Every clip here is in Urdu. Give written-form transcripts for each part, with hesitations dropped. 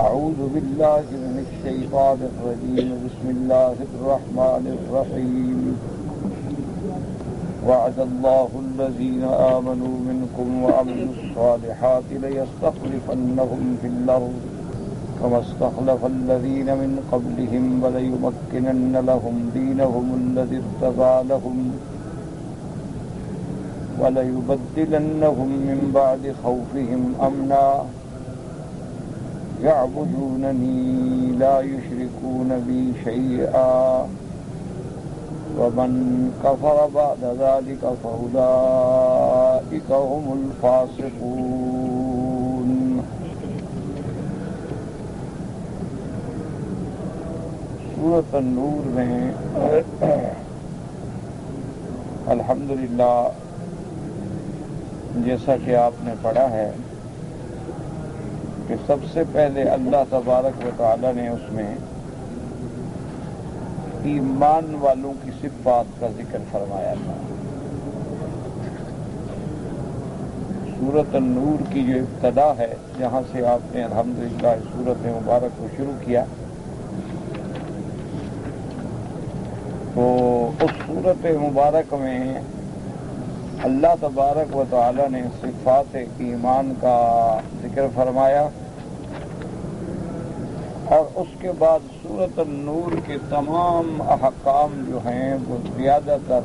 أعوذ بالله من الشيطان الرجيم بسم الله الرحمن الرحيم وعد الله الذين آمنوا منكم وعملوا الصالحات ليستخلفنهم في الأرض كما استخلف الذين من قبلهم وليمكنن لهم دينهم الذي ارتضى لهم وليبدلنهم من بعد خوفهم أمنا يعبدونني لا يشركون بي شيئا ومن كفر بعد ذلك فأولئك هم الفاسقون۔ سورۃ النور میں الحمدللہ جیسا کہ آپ نے پڑھا ہے کہ سب سے پہلے اللہ تبارک و تعالی نے اس میں ایمان والوں کی صفات کا ذکر فرمایا تھا۔ سورۃ النور کی جو ابتدا ہے جہاں سے آپ نے الحمدللہ سورۃ مبارک کو شروع کیا، تو اس سورۃ مبارک میں اللہ تبارک و تعالی نے صفات ایمان کا ذکر فرمایا، اور اس کے بعد سورۃ النور کے تمام احکام جو ہیں وہ زیادہ تر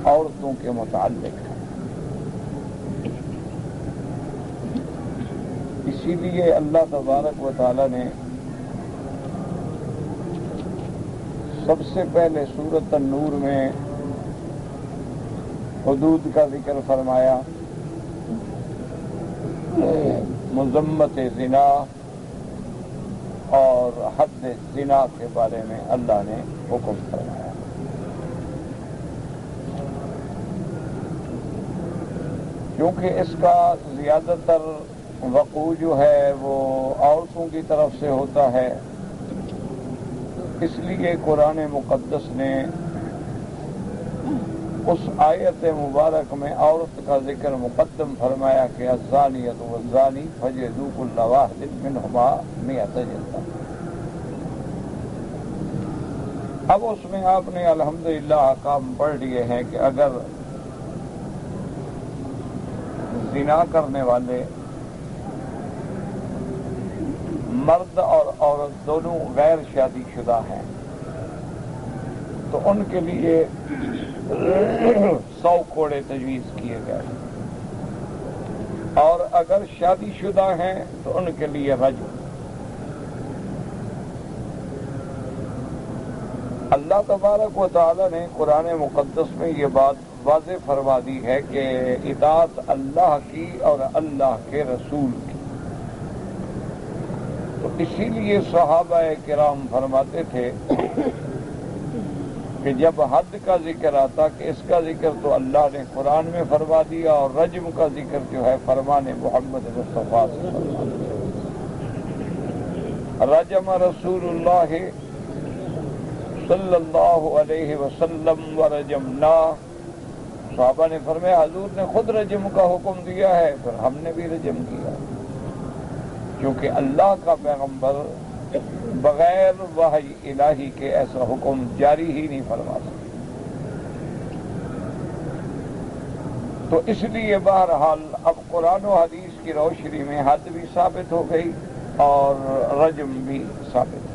عورتوں کے متعلق ہیں۔ اسی لیے اللہ تبارک و تعالی نے سب سے پہلے سورۃ النور میں حدود کا ذکر فرمایا، مذمت زنا اور حد زنا کے بارے میں اللہ نے حکم فرمایا۔ کیونکہ اس کا زیادہ تر وقوع جو ہے وہ عورتوں کی طرف سے ہوتا ہے، اس لیے قرآن مقدس نے اس آیت مبارک میں عورت کا ذکر مقدم فرمایا کہ الزانیۃ والزانی فجلدوا کل واحد منہما 100 جلدہ۔ اب اس میں آپ نے الحمدللہ احکام پڑھ لیے ہیں کہ اگر زنا کرنے والے مرد اور عورت دونوں غیر شادی شدہ ہیں تو ان کے لیے 100 کوڑے تجویز کیے گئے، اور اگر شادی شدہ ہیں تو ان کے لیے رجم۔ اللہ تبارک و تعالی نے قرآن مقدس میں یہ بات واضح فرما دی ہے کہ اطاعت اللہ کی اور اللہ کے رسول کی، تو اسی لیے صحابہ کرام فرماتے تھے کہ جب حد کا ذکر آتا کہ اس کا ذکر تو اللہ نے قرآن میں فرما دیا، اور رجم کا ذکر جو ہے فرمان محمد مصطفیٰ سے فرما دیا۔ رجم رسول اللہ صلی اللہ علیہ وسلم ورجمنا، صحابہ نے فرمایا حضور نے خود رجم کا حکم دیا ہے، پھر ہم نے بھی رجم کیا، کیونکہ اللہ کا پیغمبر بغیر وحی الہی کے ایسا حکم جاری ہی نہیں فرما سکتے۔ تو اس لیے بہرحال اب قرآن و حدیث کی روشنی میں حد بھی ثابت ہو گئی اور رجم بھی ثابت ہو۔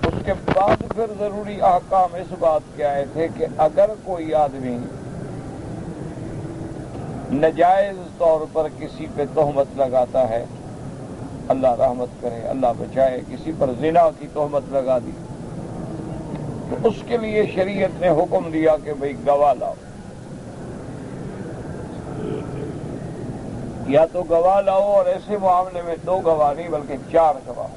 اس کے بعد پھر ضروری احکام اس بات کے آئے تھے کہ اگر کوئی آدمی ناجائز طور پر کسی پہ تہمت لگاتا ہے، اللہ رحمت کرے اللہ بچائے، کسی پر زنا کی تہمت لگا دی، تو اس کے لیے شریعت نے حکم دیا کہ بھئی گواہ لاؤ، یا تو گواہ لاؤ، اور ایسے معاملے میں 2 گواہ نہیں بلکہ 4 گواہ،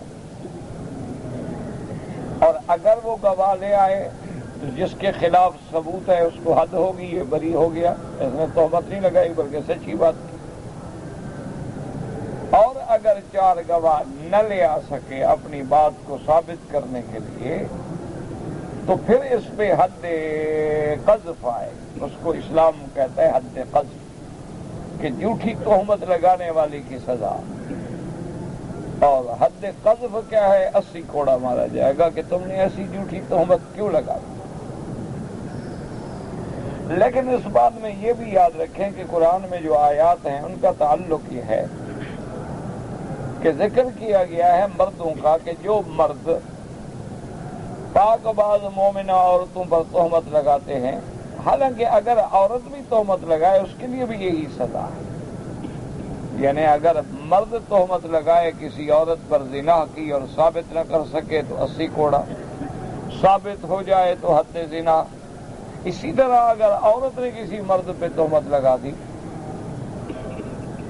اور اگر وہ گواہ لے آئے تو جس کے خلاف ثبوت ہے اس کو حد ہوگی، یہ بری ہو گیا، اس نے تہمت نہیں لگائی بلکہ سچی بات کی۔ اور اگر 4 گواہ نہ لے آ سکے اپنی بات کو ثابت کرنے کے لیے تو پھر اس پہ حد قذف آئے، اس کو اسلام کہتا ہے حد قذف۔ کہ جھوٹی تہمت لگانے والی کی سزا، اور حد قذف کیا ہے؟ 80 کوڑا مارا جائے گا کہ تم نے ایسی جھوٹی تہمت کیوں لگا دی۔ لیکن اس بات میں یہ بھی یاد رکھیں کہ قرآن میں جو آیات ہیں ان کا تعلق یہ ہے کہ ذکر کیا گیا ہے مردوں کا، کہ جو مرد پاک باز مومنہ عورتوں پر تہمت لگاتے ہیں، حالانکہ اگر عورت بھی تہمت لگائے اس کے لیے بھی یہی سزا ہے، یعنی اگر مرد تہمت لگائے کسی عورت پر زنا کی اور ثابت نہ کر سکے تو 80 کوڑا، ثابت ہو جائے تو حد زنا۔ اسی طرح اگر عورت نے کسی مرد پہ تہمت لگا دی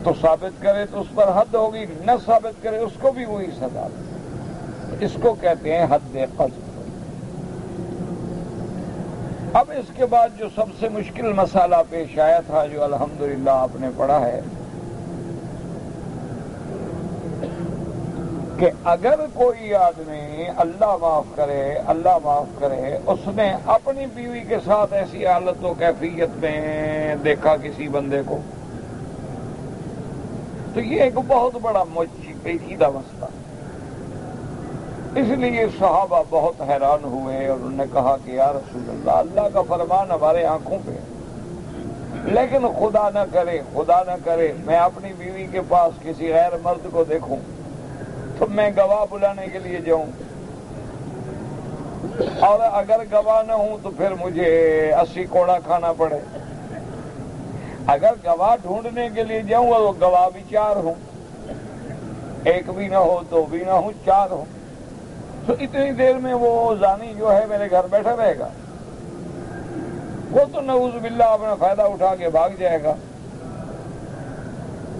تو ثابت کرے تو اس پر حد ہوگی، نہ ثابت کرے اس کو بھی وہی سزا، اس کو کہتے ہیں حد قذف۔ اب اس کے بعد جو سب سے مشکل مسئلہ پیش آیا تھا، جو الحمدللہ آپ نے پڑھا ہے، کہ اگر کوئی آدمی اللہ معاف کرے اس نے اپنی بیوی کے ساتھ ایسی حالت و کیفیت میں دیکھا کسی بندے کو، تو یہ ایک بہت بڑا پیچیدہ مسئلہ۔ اس لیے صحابہ بہت حیران ہوئے اور انہوں نے کہا کہ یا رسول اللہ کا فرمان ہمارے آنکھوں پہ، لیکن خدا نہ کرے میں اپنی بیوی کے پاس کسی غیر مرد کو دیکھوں تو میں گواہ بلانے کے لیے جاؤں، اور اگر گواہ نہ ہوں تو پھر مجھے 80 کوڑا کھانا پڑے۔ اگر گواہ ڈھونڈنے کے لیے جاؤں اور وہ گواہ بھی 4 ہوں، ایک بھی نہ ہو، 2 بھی نہ ہوں، 4 ہوں، تو اتنی دیر میں وہ زانی جو ہے میرے گھر بیٹھا رہے گا؟ وہ تو نعوذ باللہ اپنا فائدہ اٹھا کے بھاگ جائے گا۔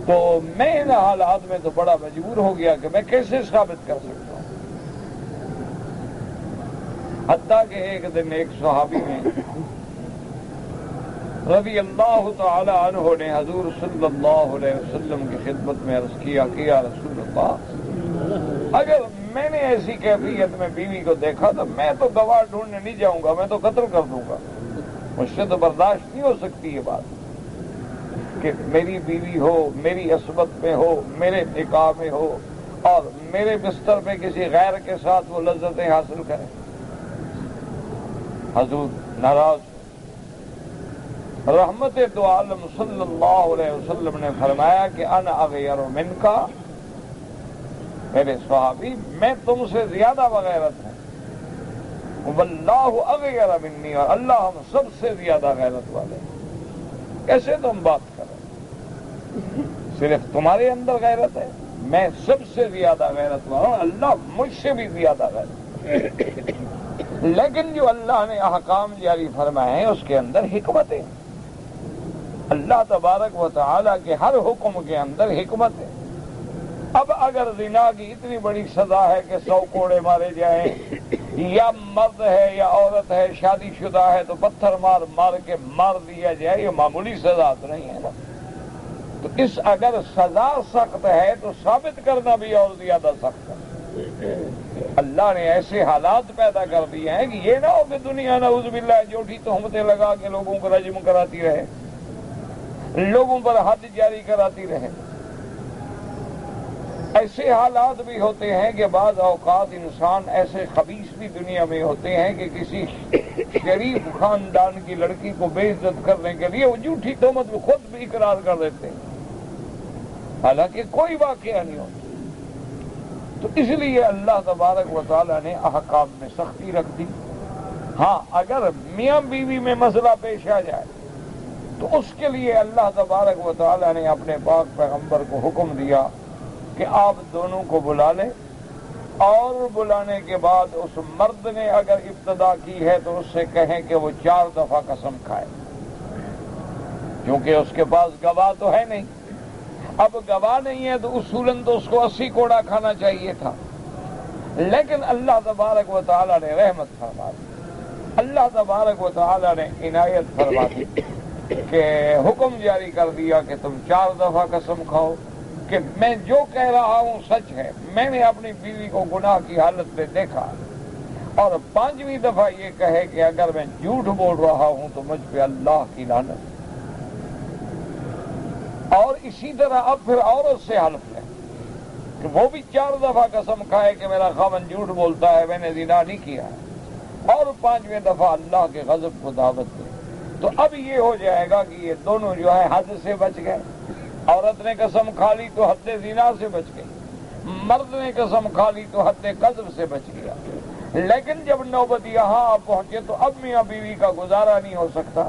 تو میں ان حالات میں تو بڑا مجبور ہو گیا کہ میں کیسے ثابت کر سکتا ہوں۔ حتیٰ کہ ایک دن ایک صحابی نے رضی اللہ تعالی عنہ نے حضور صلی اللہ علیہ وسلم کی خدمت میں عرض کیا کہ یا رسول اللہ، اگر میں نے ایسی کیفیت میں بیوی کو دیکھا تو میں تو گواہ ڈھونڈنے نہیں جاؤں گا، میں تو قتل کر دوں گا، مجھ سے تو برداشت نہیں ہو سکتی یہ بات کہ میری بیوی ہو، میری عصمت میں ہو، میرے نکاح میں ہو اور میرے بستر پہ کسی غیر کے ساتھ وہ لذتیں حاصل کرے۔ حضور ناراض، رحمت دو عالم صلی اللہ علیہ وسلم نے فرمایا کہ انا اغیر منکا، میرے صحابی میں تم سے زیادہ بغیرت ہوں، واللہ اغیر منی، اور اللہ ہم سب سے زیادہ غیرت والے ہیں۔ کیسے تم بات کرو؟ صرف تمہارے اندر غیرت ہے، میں سب سے زیادہ غیرت والا ہوں، اللہ مجھ سے بھی زیادہ غیرت۔ لیکن جو اللہ نے احکام جاری فرمائے ہیں اس کے اندر حکمت ہے، اللہ تبارک و تعالی کے ہر حکم کے اندر حکمت ہے۔ اب اگر زنا کی اتنی بڑی سزا ہے کہ 100 کوڑے مارے جائیں، یا مرد ہے یا عورت ہے شادی شدہ ہے تو پتھر مار کے مار دیا جائے، یہ معمولی سزا تو نہیں ہے نا۔ تو اس اگر سزا سخت ہے تو ثابت کرنا بھی اور زیادہ سخت ہے۔ اللہ نے ایسے حالات پیدا کر دیے ہیں کہ یہ نہ ہو کہ دنیا نعوذ باللہ جھوٹی تہمتیں لگا کے لوگوں کو رجم کراتی رہے، لوگوں پر حد جاری کراتی رہے۔ ایسے حالات بھی ہوتے ہیں کہ بعض اوقات انسان ایسے خبیث بھی دنیا میں ہوتے ہیں کہ کسی شریف خاندان کی لڑکی کو بے عزت کرنے کے لیے وہ جھوٹی تہمت میں خود بھی اقرار کر دیتے ہیں، حالانکہ کوئی واقعہ نہیں ہوتا۔ تو اس لیے اللہ تبارک و تعالیٰ نے احکام میں سختی رکھ دی۔ ہاں اگر میاں بیوی میں مسئلہ پیش آ جائے تو اس کے لیے اللہ تبارک و تعالیٰ نے اپنے پاک پیغمبر کو حکم دیا کہ آپ دونوں کو بلا لیں، اور بلانے کے بعد اس مرد نے اگر ابتدا کی ہے تو اس سے کہیں کہ وہ 4 دفعہ قسم کھائے، کیونکہ اس کے پاس گواہ تو ہے نہیں۔ اب گواہ نہیں ہے تو اصولاً تو اس کو 80 کوڑا کھانا چاہیے تھا، لیکن اللہ تبارک و تعالیٰ نے رحمت فرما دی، اللہ تبارک و تعالیٰ نے عنایت فرما دی کہ حکم جاری کر دیا کہ تم 4 دفعہ قسم کھاؤ کہ میں جو کہہ رہا ہوں سچ ہے، میں نے اپنی بیوی کو گناہ کی حالت میں دیکھا، اور 5ویں دفعہ یہ کہے کہ اگر میں جھوٹ بول رہا ہوں تو مجھ پہ اللہ کی لعنت، اسی طرح اب پھر عورت سے حلف لیں کہ وہ بھی 4 دفعہ قسم کھائے کہ میرا خاوند جھوٹ بولتا ہے، میں نے زنا نہیں کیا ہے، اور 5ویں دفعہ اللہ کے غضب کو دعوت دے، تو اب یہ ہو جائے گا کہ یہ دونوں جو ہے حد سے بچ گئے۔ عورت نے قسم کھا لی تو حد زنا سے بچ گئی، مرد نے قسم کھا لی تو حد قذف سے بچ گیا۔ لیکن جب نوبت یہاں پہنچے تو اب میاں بیوی کا گزارا نہیں ہو سکتا،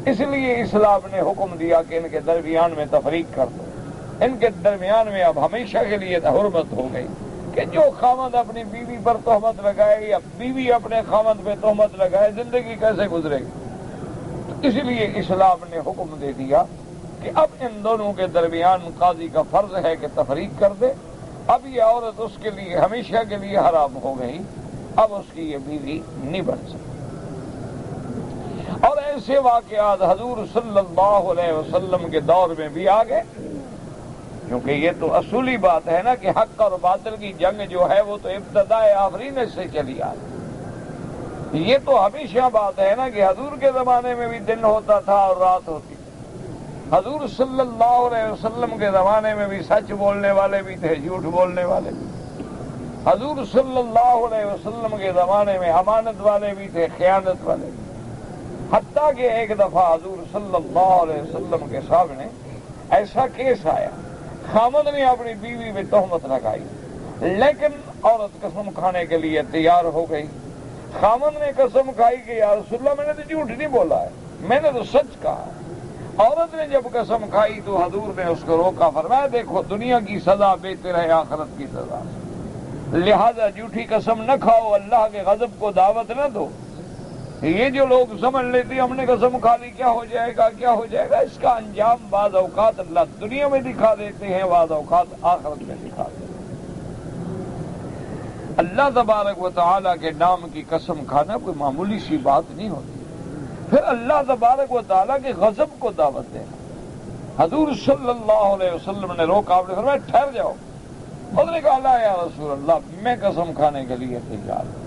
اس لیے اسلام نے حکم دیا کہ ان کے درمیان میں تفریق کر دو۔ ان کے درمیان میں اب ہمیشہ کے لیے حرمت ہو گئی کہ جو خاوند اپنی بیوی پر تہمت لگائے یا بیوی اپنے خاوند پہ تہمت لگائے، زندگی کیسے گزرے گی؟ تو اس لیے اسلام نے حکم دے دیا کہ اب ان دونوں کے درمیان قاضی کا فرض ہے کہ تفریق کر دے۔ اب یہ عورت اس کے لیے ہمیشہ کے لیے حرام ہو گئی، اب اس کی یہ بیوی نہیں بن سکتی۔ اور ایسے واقعات حضور صلی اللہ علیہ وسلم کے دور میں بھی آ گئے، کیونکہ یہ تو اصولی بات ہے نا کہ حق اور باطل کی جنگ جو ہے وہ تو ابتدائے آفرین سے چلی آ رہی۔ یہ تو ہمیشہ بات ہے نا کہ حضور کے زمانے میں بھی دن ہوتا تھا اور رات ہوتی تھی، حضور صلی اللہ علیہ وسلم کے زمانے میں بھی سچ بولنے والے بھی تھے، جھوٹ بولنے والے بھی، حضور صلی اللہ علیہ وسلم کے زمانے میں امانت والے بھی تھے، خیانت والے بھی، حتیٰ کہ ایک دفعہ حضور صلی اللہ علیہ وسلم کے سامنے ایسا کیس آیا، خاوند نے اپنی بیوی پہ تہمت لگائی، لیکن عورت قسم کھانے کے لیے تیار ہو گئی۔ خاوند نے قسم کھائی کہ یا رسول اللہ میں نے تو جھوٹ نہیں بولا ہے، میں نے تو سچ کہا ہے۔ عورت نے جب قسم کھائی تو حضور نے اس کو روکا، فرمایا دیکھو دنیا کی سزا بہتر ہے آخرت کی سزا، لہذا جھوٹی قسم نہ کھاؤ، اللہ کے غضب کو دعوت نہ دو۔ یہ جو لوگ سمجھ لیتے ہم نے قسم کھا لی کیا ہو جائے گا کیا ہو جائے گا، اس کا انجام بعض اوقات اللہ دنیا میں دکھا دیتے ہیں، بعض اوقات آخرت میں دکھا دیتے ہیں۔ اللہ تبارک و تعالیٰ کے نام کی قسم کھانا کوئی معمولی سی بات نہیں ہوتی، پھر اللہ تبارک و تعالیٰ کے غضب کو دعوت دینا۔ حضور صلی اللہ علیہ وسلم نے روکا، آپ نے فرمایا ٹھہر جاؤ۔ اس نے کہا لا یا رسول اللہ میں قسم کھانے کے لیے تیار ہوں۔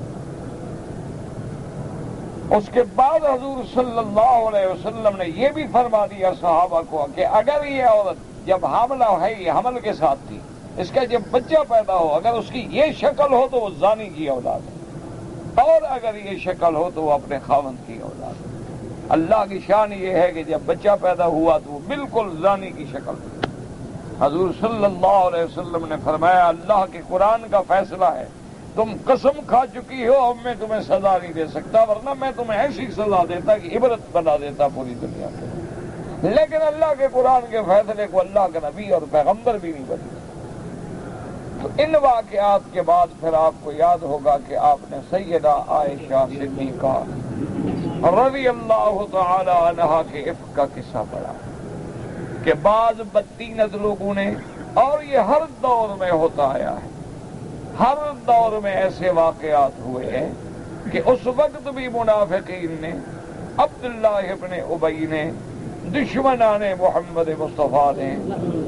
اس کے بعد حضور صلی اللہ علیہ وسلم نے یہ بھی فرما دیا صحابہ کو کہ اگر یہ عورت جب حاملہ ہے، یہ حمل کے ساتھ تھی، اس کا جب بچہ پیدا ہو اگر اس کی یہ شکل ہو تو وہ زانی کی اولاد ہے، اور اگر یہ شکل ہو تو وہ اپنے خاوند کی اولاد ہے۔ اللہ کی شان یہ ہے کہ جب بچہ پیدا ہوا تو وہ بالکل زانی کی شکل تھی۔ حضور صلی اللہ علیہ وسلم نے فرمایا اللہ کے قرآن کا فیصلہ ہے، تم قسم کھا چکی ہو، اب میں تمہیں سزا نہیں دے سکتا، ورنہ میں تمہیں ایسی سزا دیتا کہ عبرت بنا دیتا پوری دنیا کے۔ لیکن اللہ کے قرآن کے فیصلے کو اللہ کا نبی اور پیغمبر بھی نہیں بدلے۔ تو ان واقعات کے بعد پھر آپ کو یاد ہوگا کہ آپ نے سیدہ عائشہ صدیقہ رضی اللہ تعالی عنہا کے عفق کا قصہ پڑھا کہ بعض بدتینت لوگوں نے، اور یہ ہر دور میں ہوتا آیا ہے، ہر دور میں ایسے واقعات ہوئے ہیں کہ اس وقت بھی منافقین نے، عبداللہ ابن ابی نے، دشمنان محمد مصطفیٰ نے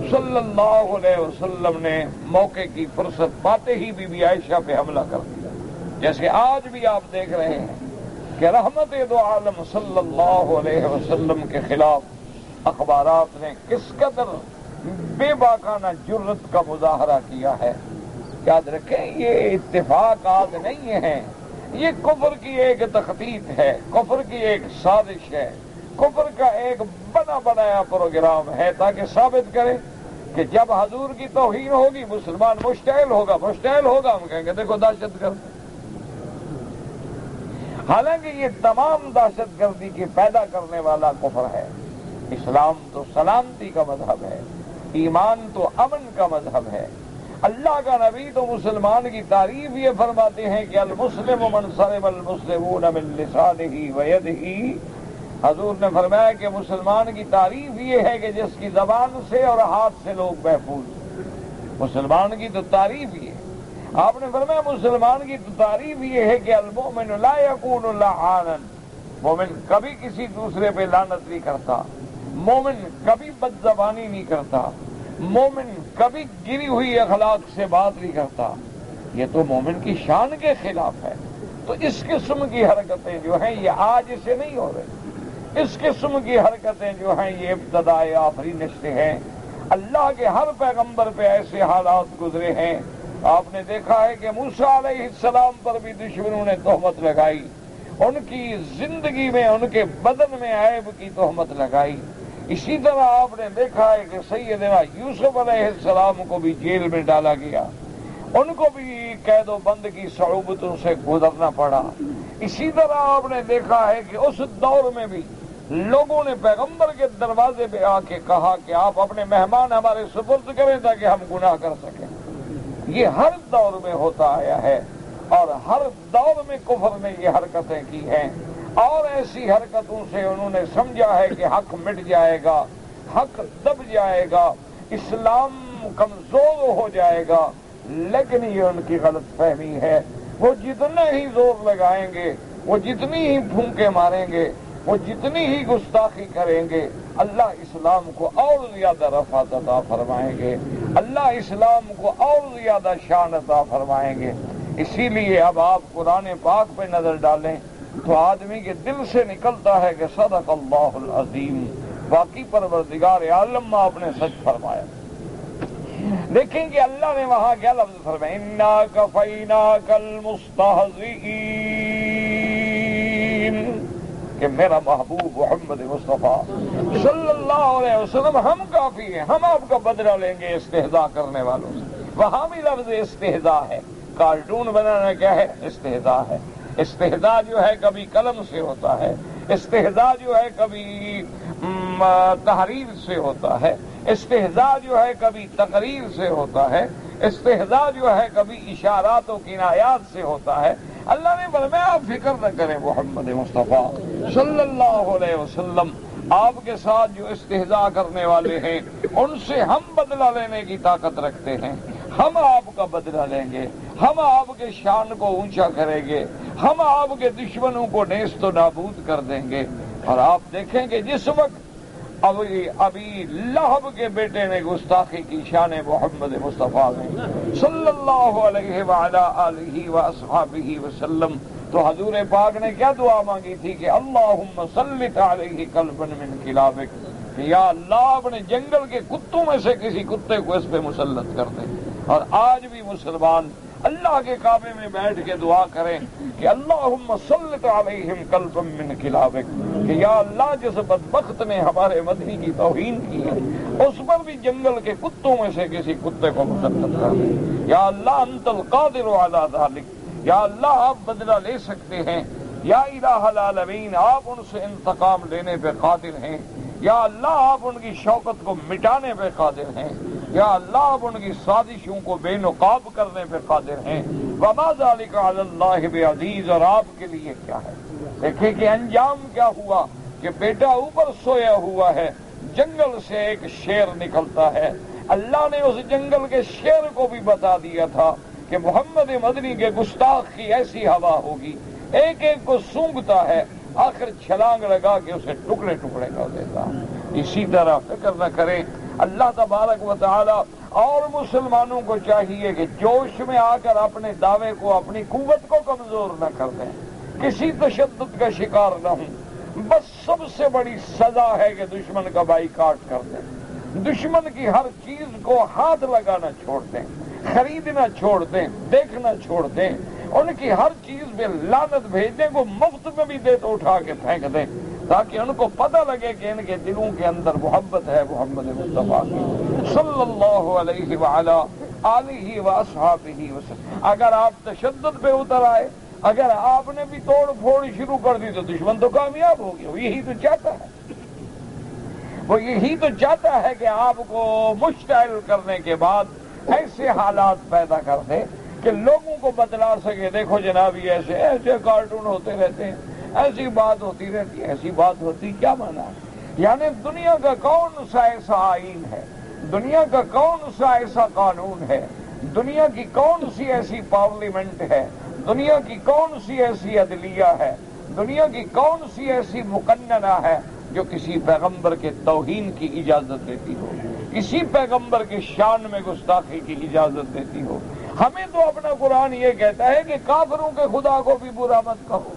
صلی اللہ علیہ وسلم نے موقع کی فرصت پاتے ہی بی بی عائشہ پہ حملہ کر دیا۔ جیسے آج بھی آپ دیکھ رہے ہیں کہ رحمت دو عالم صلی اللہ علیہ وسلم کے خلاف اخبارات نے کس قدر بے باکانہ جرت کا مظاہرہ کیا ہے۔ یاد رکھیں یہ اتفاقات نہیں ہیں، یہ کفر کی ایک تخطیط ہے، کفر کی ایک سازش ہے، کفر کا ایک بنا بنایا پروگرام ہے تاکہ ثابت کرے کہ جب حضور کی توہین ہوگی مسلمان مشتعل ہوگا، ہم کہیں گے دیکھو دہشت گرد۔ حالانکہ یہ تمام دہشت گردی کی پیدا کرنے والا کفر ہے۔ اسلام تو سلامتی کا مذہب ہے، ایمان تو امن کا مذہب ہے۔ اللہ کا نبی تو مسلمان کی تعریف یہ فرماتے ہیں کہ المسلم من سلم المسلمون من لسانہ ویدہ۔ حضور نے فرمایا کہ مسلمان کی تعریف یہ ہے کہ جس کی زبان سے اور ہاتھ سے لوگ محفوظ۔ مسلمان کی تو تعریف یہ ہے۔ آپ نے فرمایا مسلمان کی تو تعریف یہ ہے کہ المؤمن لا یکون لعانا، مومن کبھی کسی دوسرے پہ لعنت نہیں کرتا، مومن کبھی بد زبانی نہیں کرتا، مومن کبھی گری ہوئی اخلاق سے بات نہیں کرتا۔ یہ تو مومن کی شان کے خلاف ہے۔ تو اس قسم کی حرکتیں جو ہیں یہ آج سے نہیں ہو رہی، اس قسم کی حرکتیں جو ہیں یہ ابتدائے آفرین سے ہیں۔ اللہ کے ہر پیغمبر پہ ایسے حالات گزرے ہیں. آپ نے دیکھا ہے کہ موسیٰ علیہ السلام پر بھی دشمنوں نے تہمت لگائی، ان کی زندگی میں، ان کے بدن میں عیب کی تہمت لگائی. اسی طرح آپ نے دیکھا ہے کہ سیدنا یوسف علیہ السلام کو بھی جیل میں ڈالا گیا، ان کو بھی قید و بند کی صعوبتوں سے گزرنا پڑا. اسی طرح آپ نے دیکھا ہے کہ اس دور میں بھی لوگوں نے پیغمبر کے دروازے پہ آ کے کہا کہ آپ اپنے مہمان ہمارے سپرد کریں تاکہ ہم گناہ کر سکیں. یہ ہر دور میں ہوتا آیا ہے، اور ہر دور میں کفر نے یہ حرکتیں کی ہیں، اور ایسی حرکتوں سے انہوں نے سمجھا ہے کہ حق مٹ جائے گا، حق دب جائے گا، اسلام کمزور ہو جائے گا. لیکن یہ ان کی غلط فہمی ہے. وہ جتنا ہی زور لگائیں گے، وہ جتنی ہی پھونکے ماریں گے، وہ جتنی ہی گستاخی کریں گے، اللہ اسلام کو اور زیادہ رفعت عطا فرمائیں گے، اللہ اسلام کو اور زیادہ شان عطا فرمائیں گے. اسی لیے اب آپ قرآن پاک پہ نظر ڈالیں تو آدمی کے دل سے نکلتا ہے کہ صدق اللہ العظیم، باقی پروردگار عالم آپ نے سچ فرمایا. دیکھیں کہ اللہ نے وہاں کیا لفظ فرمایا، انا کفیناک المستہزئین، کہ میرا محبوب محمد مصطفیٰ صلی اللہ علیہ وسلم ہم کافی ہیں، ہم آپ کا بدلہ لیں گے استہزاء کرنے والوں سے. وہاں بھی لفظ استہزاء ہے. کارٹون بنانا کیا ہے؟ استہزاء ہے. استہزاء جو ہے کبھی قلم سے ہوتا ہے، استہزاء جو ہے کبھی تحریر سے ہوتا ہے، استہزاء جو ہے کبھی تقریر سے ہوتا ہے، استہزاء جو ہے کبھی اشارات و کنایات سے ہوتا ہے. اللہ نے فرمایا آپ فکر نہ کریں محمد مصطفیٰ صلی اللہ علیہ وسلم، آپ کے ساتھ جو استہزاء کرنے والے ہیں ان سے ہم بدلہ لینے کی طاقت رکھتے ہیں. ہم آپ کا بدلہ لیں گے، ہم آپ کے شان کو اونچا کریں گے، ہم آپ کے دشمنوں کو نیست و نابود کر دیں گے. اور آپ دیکھیں کہ جس وقت ابھی لہب کے بیٹے نے گستاخی کی شان محمد مصطفیٰ میں صلی اللہ علیہ وعلی آلہ واصحابہ وسلم، تو حضور پاک نے کیا دعا مانگی تھی کہ اللہم سلط علیہ کلبا من کلابک، کہ یا اللہ اپنے جنگل کے کتوں میں سے کسی کتے کو اس پہ مسلط کر دے. اور آج بھی مسلمان اللہ کے کعبے میں بیٹھ کے دعا کریں کہ اللہم سلط علیہم کلبا من کلابک، کہ یا اللہ جس بدبخت نے ہمارے مدنی کی توہین کی ہے اس پر بھی جنگل کے کتوں میں سے کسی کتے کو مسلط کر دے. یا اللہ انت القادر علی ذلک، یا اللہ آپ بدلہ لے سکتے ہیں، یا الہ العالمین آپ ان سے انتقام لینے پہ قادر ہیں، یا اللہ آپ ان کی شوکت کو مٹانے پہ قادر ہیں، یا اللہ آپ ان کی سازشوں کو بے نقاب کرنے پہ قادر ہیں. وما ذلک علی اللہ بعزیز، اور آپ کے لیے کیا ہے. دیکھیں کہ انجام کیا ہوا کہ بیٹا اوپر سویا ہوا ہے، جنگل سے ایک شیر نکلتا ہے. اللہ نے اس جنگل کے شیر کو بھی بتا دیا تھا کہ محمد مدنی کے گستاخ کی ایسی ہوا ہوگی، ایک ایک کو سونگتا ہے، آخر چھلانگ لگا کے اسے ٹکڑے ٹکڑے کر دیتا. اسی طرح فکر نہ کریں، اللہ تبارک و تعالی اور مسلمانوں کو چاہیے کہ جوش میں آ کر اپنے دعوے کو، اپنی قوت کو کمزور نہ کر دیں، کسی تشدد کا شکار نہ ہوں. بس سب سے بڑی سزا ہے کہ دشمن کا بائیکاٹ کر دیں، دشمن کی ہر چیز کو ہاتھ لگانا چھوڑ دیں، خریدنا چھوڑ دیں، دیکھنا چھوڑ دیں، ان کی ہر چیز پہ لعنت بھیج دیں، کو مفت میں بھی دے تو اٹھا کے پھینک دیں، تاکہ ان کو پتہ لگے کہ ان کے دلوں کے اندر محبت ہے محمد مصطفیٰ کی صلی اللہ علیہ وعلی آلہ واصحابہ وسلم. اگر آپ تشدد پہ اتر آئے، اگر آپ نے بھی توڑ پھوڑ شروع کر دی تو دشمن تو کامیاب ہو گیا. وہ یہی تو چاہتا ہے، وہ یہی تو چاہتا ہے کہ آپ کو مشتعل کرنے کے بعد ایسے حالات پیدا کر دے کہ لوگوں کو بتلا سکے دیکھو جناب یہ ایسے ایسے کارٹون ہوتے رہتے ہیں، ایسی بات ہوتی رہتی ہے، ایسی بات ہوتی. کیا مانا ہے؟ یعنی دنیا کا کون سا ایسا آئین ہے، دنیا کا کون سا ایسا قانون ہے، دنیا کی کون سی ایسی پارلیمنٹ ہے، دنیا کی کون سی ایسی عدلیہ ہے، دنیا کی کون سی ایسی مقننہ ہے جو کسی پیغمبر کے توہین کی اجازت دیتی ہو، کسی پیغمبر کے شان میں گستاخی کی اجازت دیتی ہو. ہمیں تو اپنا قرآن یہ کہتا ہے کہ کافروں کے خدا کو بھی برا مت کہو.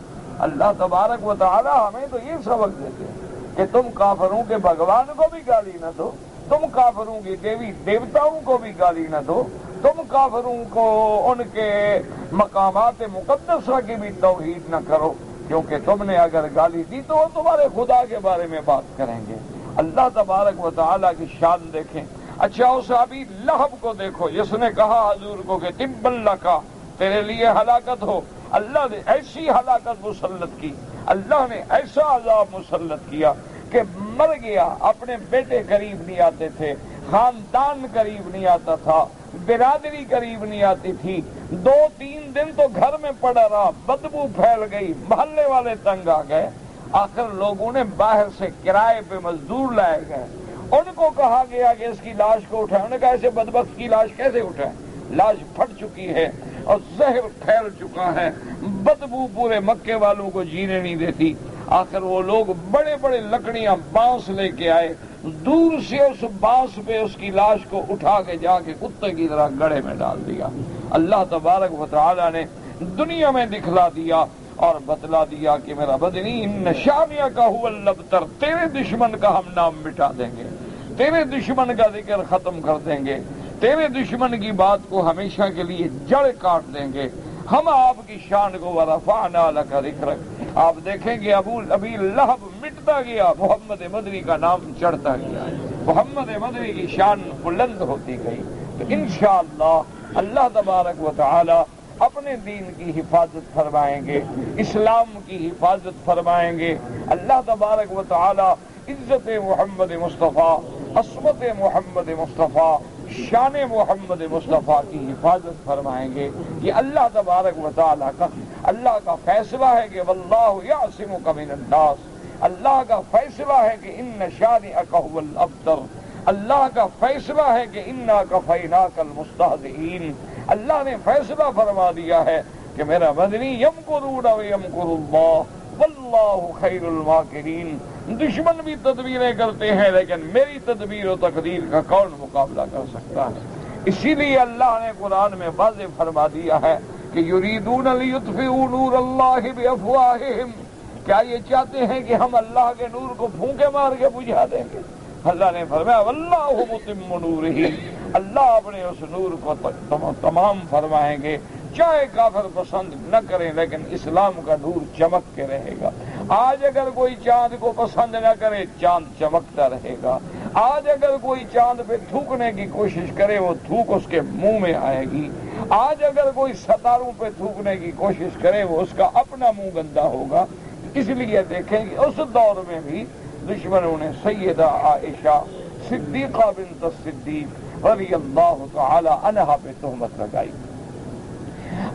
اللہ تبارک و تعالی ہمیں تو یہ سبق دیتے ہیں کہ تم کافروں کے بھگوان کو بھی گالی نہ دو، تم کافروں کی دیوی دیوتاؤں کو بھی گالی نہ دو، تم کافروں کو ان کے مقامات مقدسہ کی بھی توحید نہ کرو، کیونکہ تم نے اگر گالی دی تو وہ تمہارے خدا کے بارے میں بات کریں گے۔ اللہ تبارک و تعالیٰ کی شان دیکھیں۔ اچھا اس ابی لہب کو دیکھو جس نے کہا حضور کو کہ تب اللہ کا تیرے لیے ہلاکت ہو، اللہ نے ایسی ہلاکت مسلط کی، اللہ نے ایسا عذاب مسلط کیا کہ مر گیا، اپنے بیٹے قریب نہیں آتے تھے، خاندان قریب نہیں آتا تھا، برادری قریب نہیں آتی تھی، 2-3 دن تو گھر میں پڑا رہا، بدبو پھیل گئی، محلے والے تنگ آ گئے، آخر لوگوں نے باہر سے کرائے پہ مزدور لائے گئے، ان کو کہا گیا کہ اس کی لاش کو اٹھائیں، انہوں نے کہا ایسے بدبخت کی لاش کیسے اٹھائیں، لاش پھٹ چکی ہے اور زہر پھیل چکا ہے، بدبو پورے مکے والوں کو جینے نہیں دیتی۔ آخر وہ لوگ بڑے بڑے لکڑیاں بانس لے کے آئے، دور سے اس بانس پہ اس کی لاش کو اٹھا کے جا کے کتے کی طرح گڑھے میں ڈال دیا۔ اللہ تبارک و تعالی نے دنیا میں دکھلا دیا اور بتلا دیا کہ میرا بدنی ان شانیہ کا هو الابتر، تیرے دشمن کا ہم نام مٹا دیں گے، تیرے دشمن کا ذکر ختم کر دیں گے، تیرے دشمن کی بات کو ہمیشہ کے لیے جڑ کاٹ دیں گے، ہم آپ کی شان کو ورفعنا لک ذکرک۔ آپ دیکھیں گے ابی لہب مٹتا گیا، محمد مدنی کا نام چڑھتا گیا، محمد مدنی کی شان بلند ہوتی گئی۔ تو انشاءاللہ اللہ تبارک و تعالی اپنے دین کی حفاظت فرمائیں گے، اسلام کی حفاظت فرمائیں گے۔ اللہ تبارک و تعالی عزت محمد مصطفیٰ، عصمت محمد مصطفیٰ، شان محمد مصطفیٰ کی حفاظت فرمائیں گے۔ یہ اللہ تبارک و تعالی کا اللہ کا فیصلہ ہے کہ واللہ یعصمک من الناس، اللہ کا فیصلہ ہے کہ ان شانئک هو الابتر، اللہ کا فیصلہ ہے کہ انا کفیناک المستہزئین، اللہ نے فیصلہ فرما دیا ہے کہ میرا مدنی یمکرون ویمکر اللہ واللہ خیر الماکرین، دشمن بھی تدبیریں کرتے ہیں لیکن میری تدبیر و تقدیر کا کون مقابلہ کر سکتا ہے۔ اسی لیے اللہ نے قرآن میں واضح فرما دیا ہے کہ یریدون لیطفئوا نور اللہ بافواہہم، کیا یہ چاہتے ہیں کہ ہم اللہ کے نور کو پھونکے مار کے بجھا دیں گے؟ اللہ نے فرمایا واللہ متم نورہ، اللہ اپنے اس نور کو تمام فرمائیں گے، چاہے کافر پسند نہ کریں لیکن اسلام کا نور چمک کے رہے گا۔ آج اگر کوئی چاند کو پسند نہ کرے چاند چمکتا رہے گا، آج اگر کوئی چاند پہ تھوکنے کی کوشش کرے وہ تھوک اس کے منہ میں آئے گی، آج اگر کوئی ستاروں پہ تھوکنے کی کوشش کرے وہ اس کا اپنا منہ گندا ہوگا۔ اس لیے دیکھیں کہ اس دور میں بھی دشمنوں نے سیدہ عائشہ صدیقہ بنت الصدیق رضی اللہ تعالی عنہا پہ تہمت لگائی۔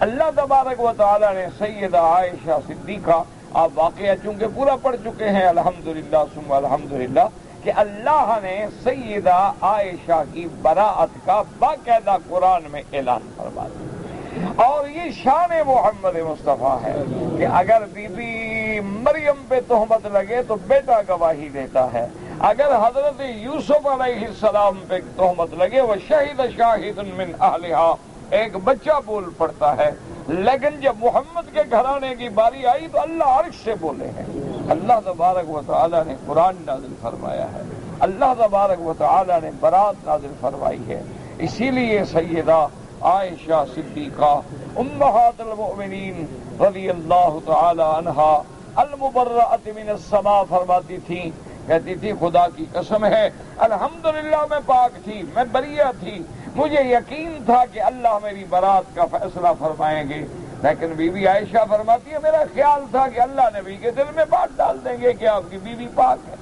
اللہ تبارک و تعالی نے سیدہ عائشہ صدیقہ، آپ واقعہ چونکہ پورا پڑھ چکے ہیں الحمدللہ ثم الحمدللہ، کہ اللہ نے سیدہ عائشہ کی براءت کا باقاعدہ قرآن میں اعلان فرما دیا، اور یہ شان محمد مصطفیٰ ہے کہ اگر بی بی مریم پہ تہمت لگے تو بیٹا گواہی دیتا ہے، اگر حضرت یوسف علیہ السلام پہ تہمت لگے وہ شہید شاہد من اہلہا، ایک بچہ بول پڑتا ہے، لیکن جب محمد کے گھرانے کی باری آئی تو اللہ عرش سے بولے ہیں۔ اللہ تبارک و تعالی نے قرآن نازل فرمایا ہے، اللہ تبارک و تعالی نے برات نازل فرمائی ہے۔ اسی لیے سیدہ عائشہ صدیقہ امہات المؤمنین رضی اللہ تعالی عنہا المبرأۃ من السماء فرماتی تھی، کہتی تھی خدا کی قسم ہے الحمدللہ میں پاک تھی، میں بریہ تھی، مجھے یقین تھا کہ اللہ میری برات کا فیصلہ فرمائیں گے، لیکن بی بی عائشہ فرماتی ہے میرا خیال تھا کہ اللہ نبی کے دل میں بات ڈال دیں گے کہ آپ کی بیوی پاک ہے،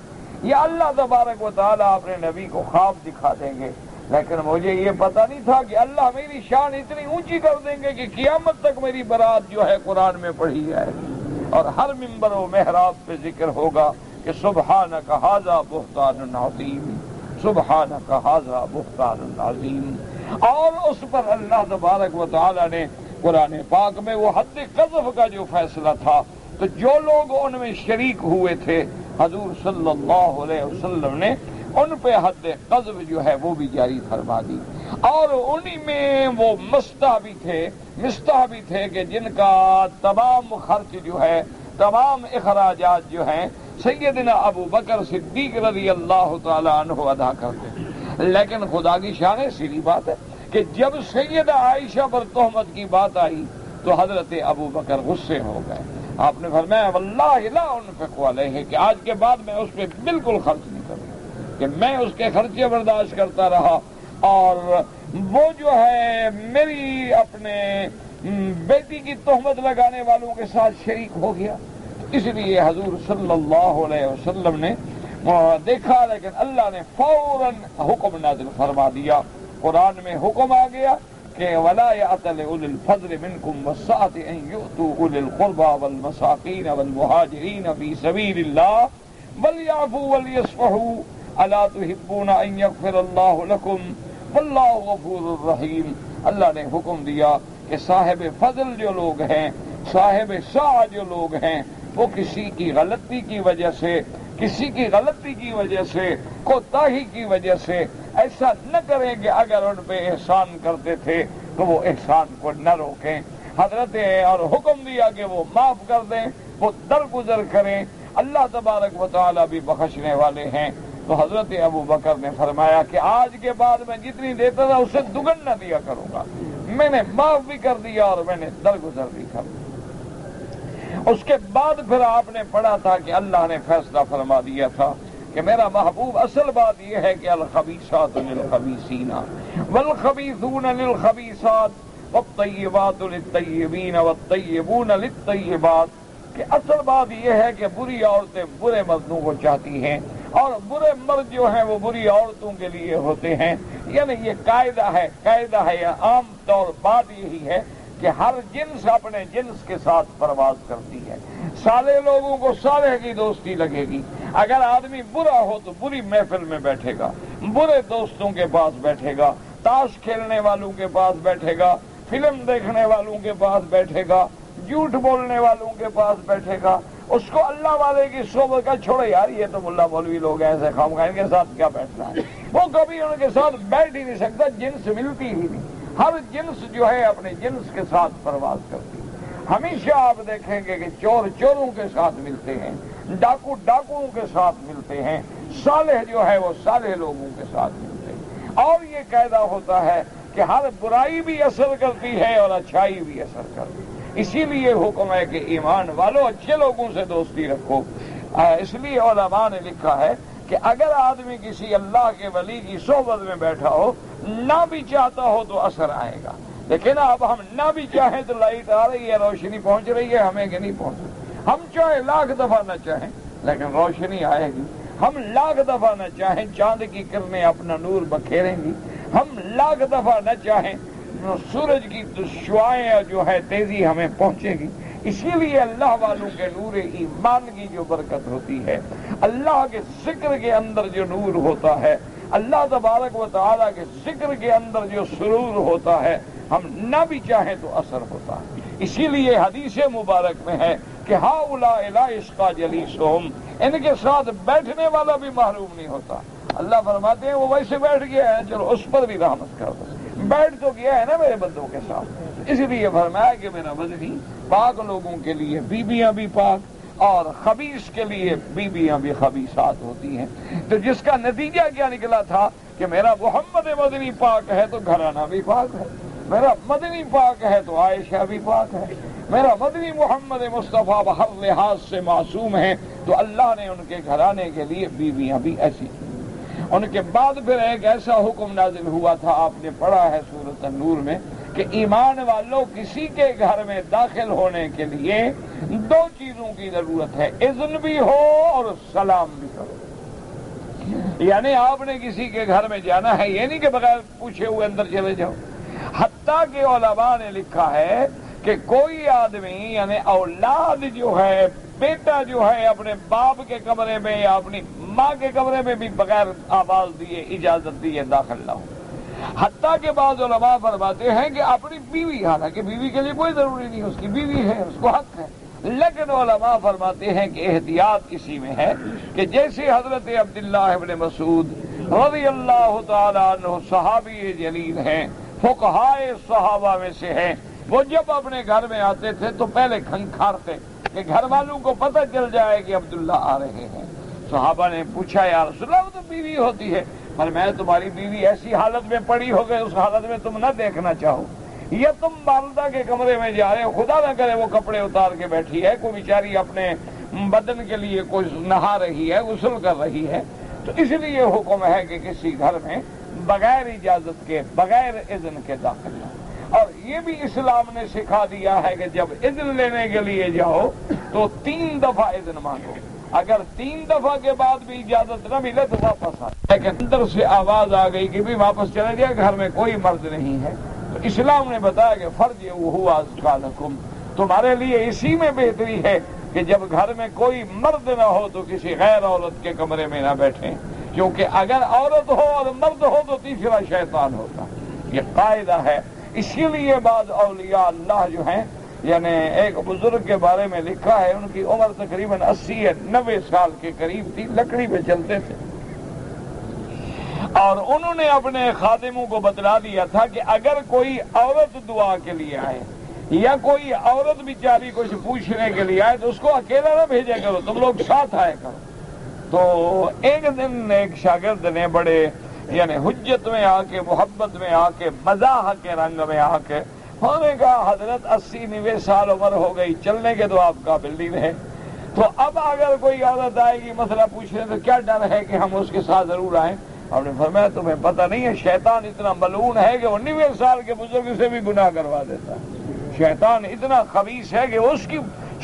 یا اللہ تبارک و تعالیٰ اپنے نبی کو خواب دکھا دیں گے، لیکن مجھے یہ پتہ نہیں تھا کہ اللہ میری شان اتنی اونچی کر دیں گے کہ قیامت تک میری برات جو ہے قرآن میں پڑھی جائے گی، اور ہر منبر و محراب پہ ذکر ہوگا کہ سبحانک ھذا بہتان عظیم، سبحانک ھذا بہتان عظیم۔ اور اس پر اللہ تبارک و تعالی نے قرآن پاک میں وہ حد قذف کا جو فیصلہ تھا، تو جو لوگ ان میں شریک ہوئے تھے حضور صلی اللہ علیہ وسلم نے ان پہ حد قذف جو ہے وہ بھی جاری فرما دی، اور انہی میں وہ مستح بھی تھے کہ جن کا تمام خرچ جو ہے، تمام اخراجات جو ہیں سیدنا ابو بکر صدیق رضی اللہ تعالی عنہ ادا کرتے، لیکن خدا کی شان ہے، سیدھی بات ہے کہ جب سیدہ عائشہ پر تہمت کی بات آئی تو حضرت ابو بکر غصے ہو گئے. آپ نے فرمایا واللہ لا انفق علیہ، کہ آج کے بعد میں اس پہ بالکل خرچ نہیں کروں، کہ میں اس کے خرچے برداشت کرتا رہا، اور وہ جو ہے میری اپنے بیٹی کی تہمت لگانے والوں کے ساتھ شریک ہو گیا. اس لیے حضور صلی اللہ علیہ وسلم نے دیکھا، لیکن اللہ نے فوراً حکم نازل فرما دیا. قرآن میں حکم آ گیا کہ وَلَا يَأْتَلِ أُولِي الْفَضْلِ مِنْكُمْ وَالسَّعَةِ أَنْ يُؤْتُوا أُولِي الْقُرْبَى وَالْمَسَاكِينَ وَالْمُهَاجِرِينَ فِي سَبِيلِ اللَّهِ وَلْيَعْفُوا وَلْيَصْفَحُوا أَلَا تُحِبُّونَ أَنْ يَغْفِرَ اللَّهُ لَكُمْ وَاللَّهُ غَفُورٌ رَحِيمٌ. اللہ نے حکم دیا کہ صاحب فضل جو لوگ ہیں، صاحب سعہ جو لوگ ہیں، وہ کسی کی غلطی کی وجہ سے، کسی کی غلطی کی وجہ سے، کوتاہی کی وجہ سے ایسا نہ کریں کہ اگر ان پہ احسان کرتے تھے تو وہ احسان کو نہ روکیں. حضرت اور حکم دیا کہ وہ معاف کر دیں، وہ درگزر کریں. اللہ تبارک و تعالیٰ بھی بخشنے والے ہیں. تو حضرت ابو بکر نے فرمایا کہ آج کے بعد میں جتنی دیتا تھا اس سے دگن نہ دیا کروں گا. میں نے معاف بھی کر دیا اور میں نے درگزر بھی کر دیا. اس کے بعد پھر آپ نے پڑھا تھا کہ اللہ نے فیصلہ فرما دیا تھا کہ میرا محبوب، اصل بات یہ ہے کہ الخبیثات للخبیثین والخبیثون للخبیثات والطیبات للطیبین والطیبون للطیبات، کہ اصل بات یہ ہے کہ بری عورتیں برے مردوں کو چاہتی ہیں اور برے مرد جو ہیں وہ بری عورتوں کے لیے ہوتے ہیں. یعنی یہ قاعدہ ہے یا عام طور بات یہی ہے کہ ہر جنس اپنے جنس کے ساتھ پرواز کرتی ہے. صالح لوگوں کو صالح کی دوستی لگے گی. اگر آدمی برا ہو تو بری محفل میں بیٹھے گا، برے دوستوں کے پاس بیٹھے گا، تاش کھیلنے والوں کے پاس بیٹھے گا، فلم دیکھنے والوں کے پاس بیٹھے گا، جھوٹ بولنے والوں کے پاس بیٹھے گا. اس کو اللہ والے کی صحبت کا چھوڑے یار، یہ تو ملا مولوی لوگ ایسے خامخواہ ان کے ساتھ کیا بیٹھنا ہے. وہ کبھی ان کے ساتھ بیٹھ ہی نہیں سکتا، جنس ملتی ہی نہیں. ہر جنس جو ہے اپنے جنس کے ساتھ پرواز کرتی ہے. ہمیشہ آپ دیکھیں گے کہ چور چوروں کے ساتھ ملتے ہیں، ڈاکو ڈاکوؤں کے ساتھ ملتے ہیں، صالح جو ہے وہ صالح لوگوں کے ساتھ ملتے ہیں. اور یہ قاعدہ ہوتا ہے کہ ہر برائی بھی اثر کرتی ہے اور اچھائی بھی اثر کرتی ہے. اسی لیے حکم ہے کہ ایمان والوں اچھے لوگوں سے دوستی رکھو. اس لیے علماء نے لکھا ہے کہ اگر آدمی کسی اللہ کے ولی کی صحبت میں بیٹھا ہو، نہ بھی چاہتا ہو تو اثر آئے گا. لیکن اب ہم نہ بھی چاہیں تو لائٹ آ رہی ہے، روشنی پہنچ رہی ہے، ہمیں کہ نہیں پہنچ رہی. ہم چاہیں لاکھ دفعہ نہ چاہیں لیکن روشنی آئے گی. ہم لاکھ دفعہ نہ چاہیں چاند کی کرنیں اپنا نور بکھیریں گی. ہم لاکھ دفعہ نہ چاہیں سورج کی شعاعیں جو ہے تیزی ہمیں پہنچے گی. اسی لیے اللہ والوں کے نور ایمان کی جو برکت ہوتی ہے، اللہ کے ذکر کے اندر جو نور ہوتا ہے، اللہ تبارک و تعالیٰ کے ذکر کے اندر جو سرور ہوتا ہے، ہم نہ بھی چاہیں تو اثر ہوتا ہے. اسی لیے حدیث مبارک میں ہے کہ ہؤلاء لا یشقی جلیسہم، ان کے ساتھ بیٹھنے والا بھی محروم نہیں ہوتا. اللہ فرماتے ہیں وہ ویسے بیٹھ گیا ہے، چلو اس پر بھی رحمت کر دو. بیٹھ تو گیا ہے نا میرے بندوں کے ساتھ. اس لیے فرمایا کہ میرا مدنی پاک لوگوں کے لیے بیویاں بھی پاک اور خبیث کے لیے بیویاں بھی خبیثات ہوتی ہیں. تو جس کا نتیجہ کیا نکلا تھا کہ میرا محمد مدنی پاک ہے تو گھرانہ بھی پاک ہے، میرا مدنی پاک ہے تو عائشہ بھی پاک ہے، میرا مدنی محمد مصطفیٰ ہر لحاظ سے معصوم ہے تو اللہ نے ان کے گھرانے کے لیے بیویاں بھی ایسی کی. ان کے بعد پھر ایک ایسا حکم نازل ہوا تھا، آپ نے پڑھا ہے سورۃ النور میں، کہ ایمان والوں کسی کے گھر میں داخل ہونے کے لیے دو چیزوں کی ضرورت ہے، اذن بھی ہو اور سلام بھی کرو. یعنی آپ نے کسی کے گھر میں جانا ہے، یہ نہیں کہ بغیر پوچھے ہوئے اندر چلے جاؤ. حتیٰ کہ علماء نے لکھا ہے کہ کوئی آدمی یعنی اولاد جو ہے، بیٹا جو ہے، اپنے باپ کے کمرے میں یا اپنی ماں کے کمرے میں بھی بغیر آواز دیے اجازت دیے داخل نہ ہو. حتیٰ کہ بعض علماء فرماتے ہیں کہ اپنی بیوی، حالانکہ بیوی کے لیے کوئی ضروری نہیں، اس کی بیوی ہے، اس کو حق ہے، لیکن علماء فرماتے ہیں کہ احتیاط اسی میں ہے کہ جیسے حضرت عبداللہ ابن مسعود رضی اللہ تعالی عنہ صحابی جلیل ہیں، فقہائے صحابہ میں سے ہیں، وہ جب اپنے گھر میں آتے تھے تو پہلے کھنکھارتے کہ گھر والوں کو پتہ چل جائے کہ عبداللہ آ رہے ہیں. صحابہ نے پوچھا یا رسول اللہ، وہ تو بیوی ہوتی ہے. پر میں تمہاری بیوی ایسی حالت میں پڑی ہو گئی اس حالت میں تم نہ دیکھنا چاہو، یا تم والدہ کے کمرے میں جا رہے ہو، خدا نہ کرے وہ کپڑے اتار کے بیٹھی ہے، کوئی بیچاری اپنے بدن کے لیے کوئی نہا رہی ہے، غسل کر رہی ہے، تو اس لیے حکم ہے کہ کسی گھر میں بغیر اجازت کے، بغیر اذن کے داخل ہو۔ اور یہ بھی اسلام نے سکھا دیا ہے کہ جب اذن لینے کے لیے جاؤ تو 3 دفعہ اذن مانگو، اگر 3 دفعہ کے بعد بھی اجازت نہ ملے تو واپس آ، لیکن اندر سے آواز آ گئی کہ بھی واپس چلے جائے، گھر میں کوئی مرد نہیں ہے، تو اسلام نے بتایا کہ فرض ہوا ازکالکم، تمہارے لیے اسی میں بہتری ہے کہ جب گھر میں کوئی مرد نہ ہو تو کسی غیر عورت کے کمرے میں نہ بیٹھیں، کیونکہ اگر عورت ہو اور مرد ہو تو تیسرا شیطان ہوتا، یہ قاعدہ ہے۔ اسی لیے بعض اولیاء اللہ جو ہیں، یعنی ایک بزرگ کے بارے میں لکھا ہے ان کی عمر تقریباً 80 یا 90 سال کے قریب تھی، لکڑی پہ چلتے تھے، اور انہوں نے اپنے خادموں کو بتلا دیا تھا کہ اگر کوئی عورت دعا کے لیے آئے یا کوئی عورت بیچاری کچھ پوچھنے کے لیے آئے تو اس کو اکیلا نہ بھیجا کرو، تم لوگ ساتھ آئے کرو۔ تو ایک دن ایک شاگرد نے بڑے یعنی حجت میں آ کے، محبت میں آ کے، مزاح کے رنگ میں آ کے انہوں نے کہا حضرت 80-90 سال عمر ہو گئی، چلنے کے تو آپ قابل نہیں رہے، تو اب اگر کوئی عورت آئے گی مسئلہ پوچھنے تو کیا ڈر ہے کہ ہم اس کے ساتھ ضرور آئیں؟ آپ نے فرمایا تمہیں پتہ نہیں ہے شیطان اتنا ملعون ہے کہ وہ 90 سال کے بزرگ سے بھی گناہ کروا دیتا ہے، شیطان اتنا خبیث ہے کہ اس کی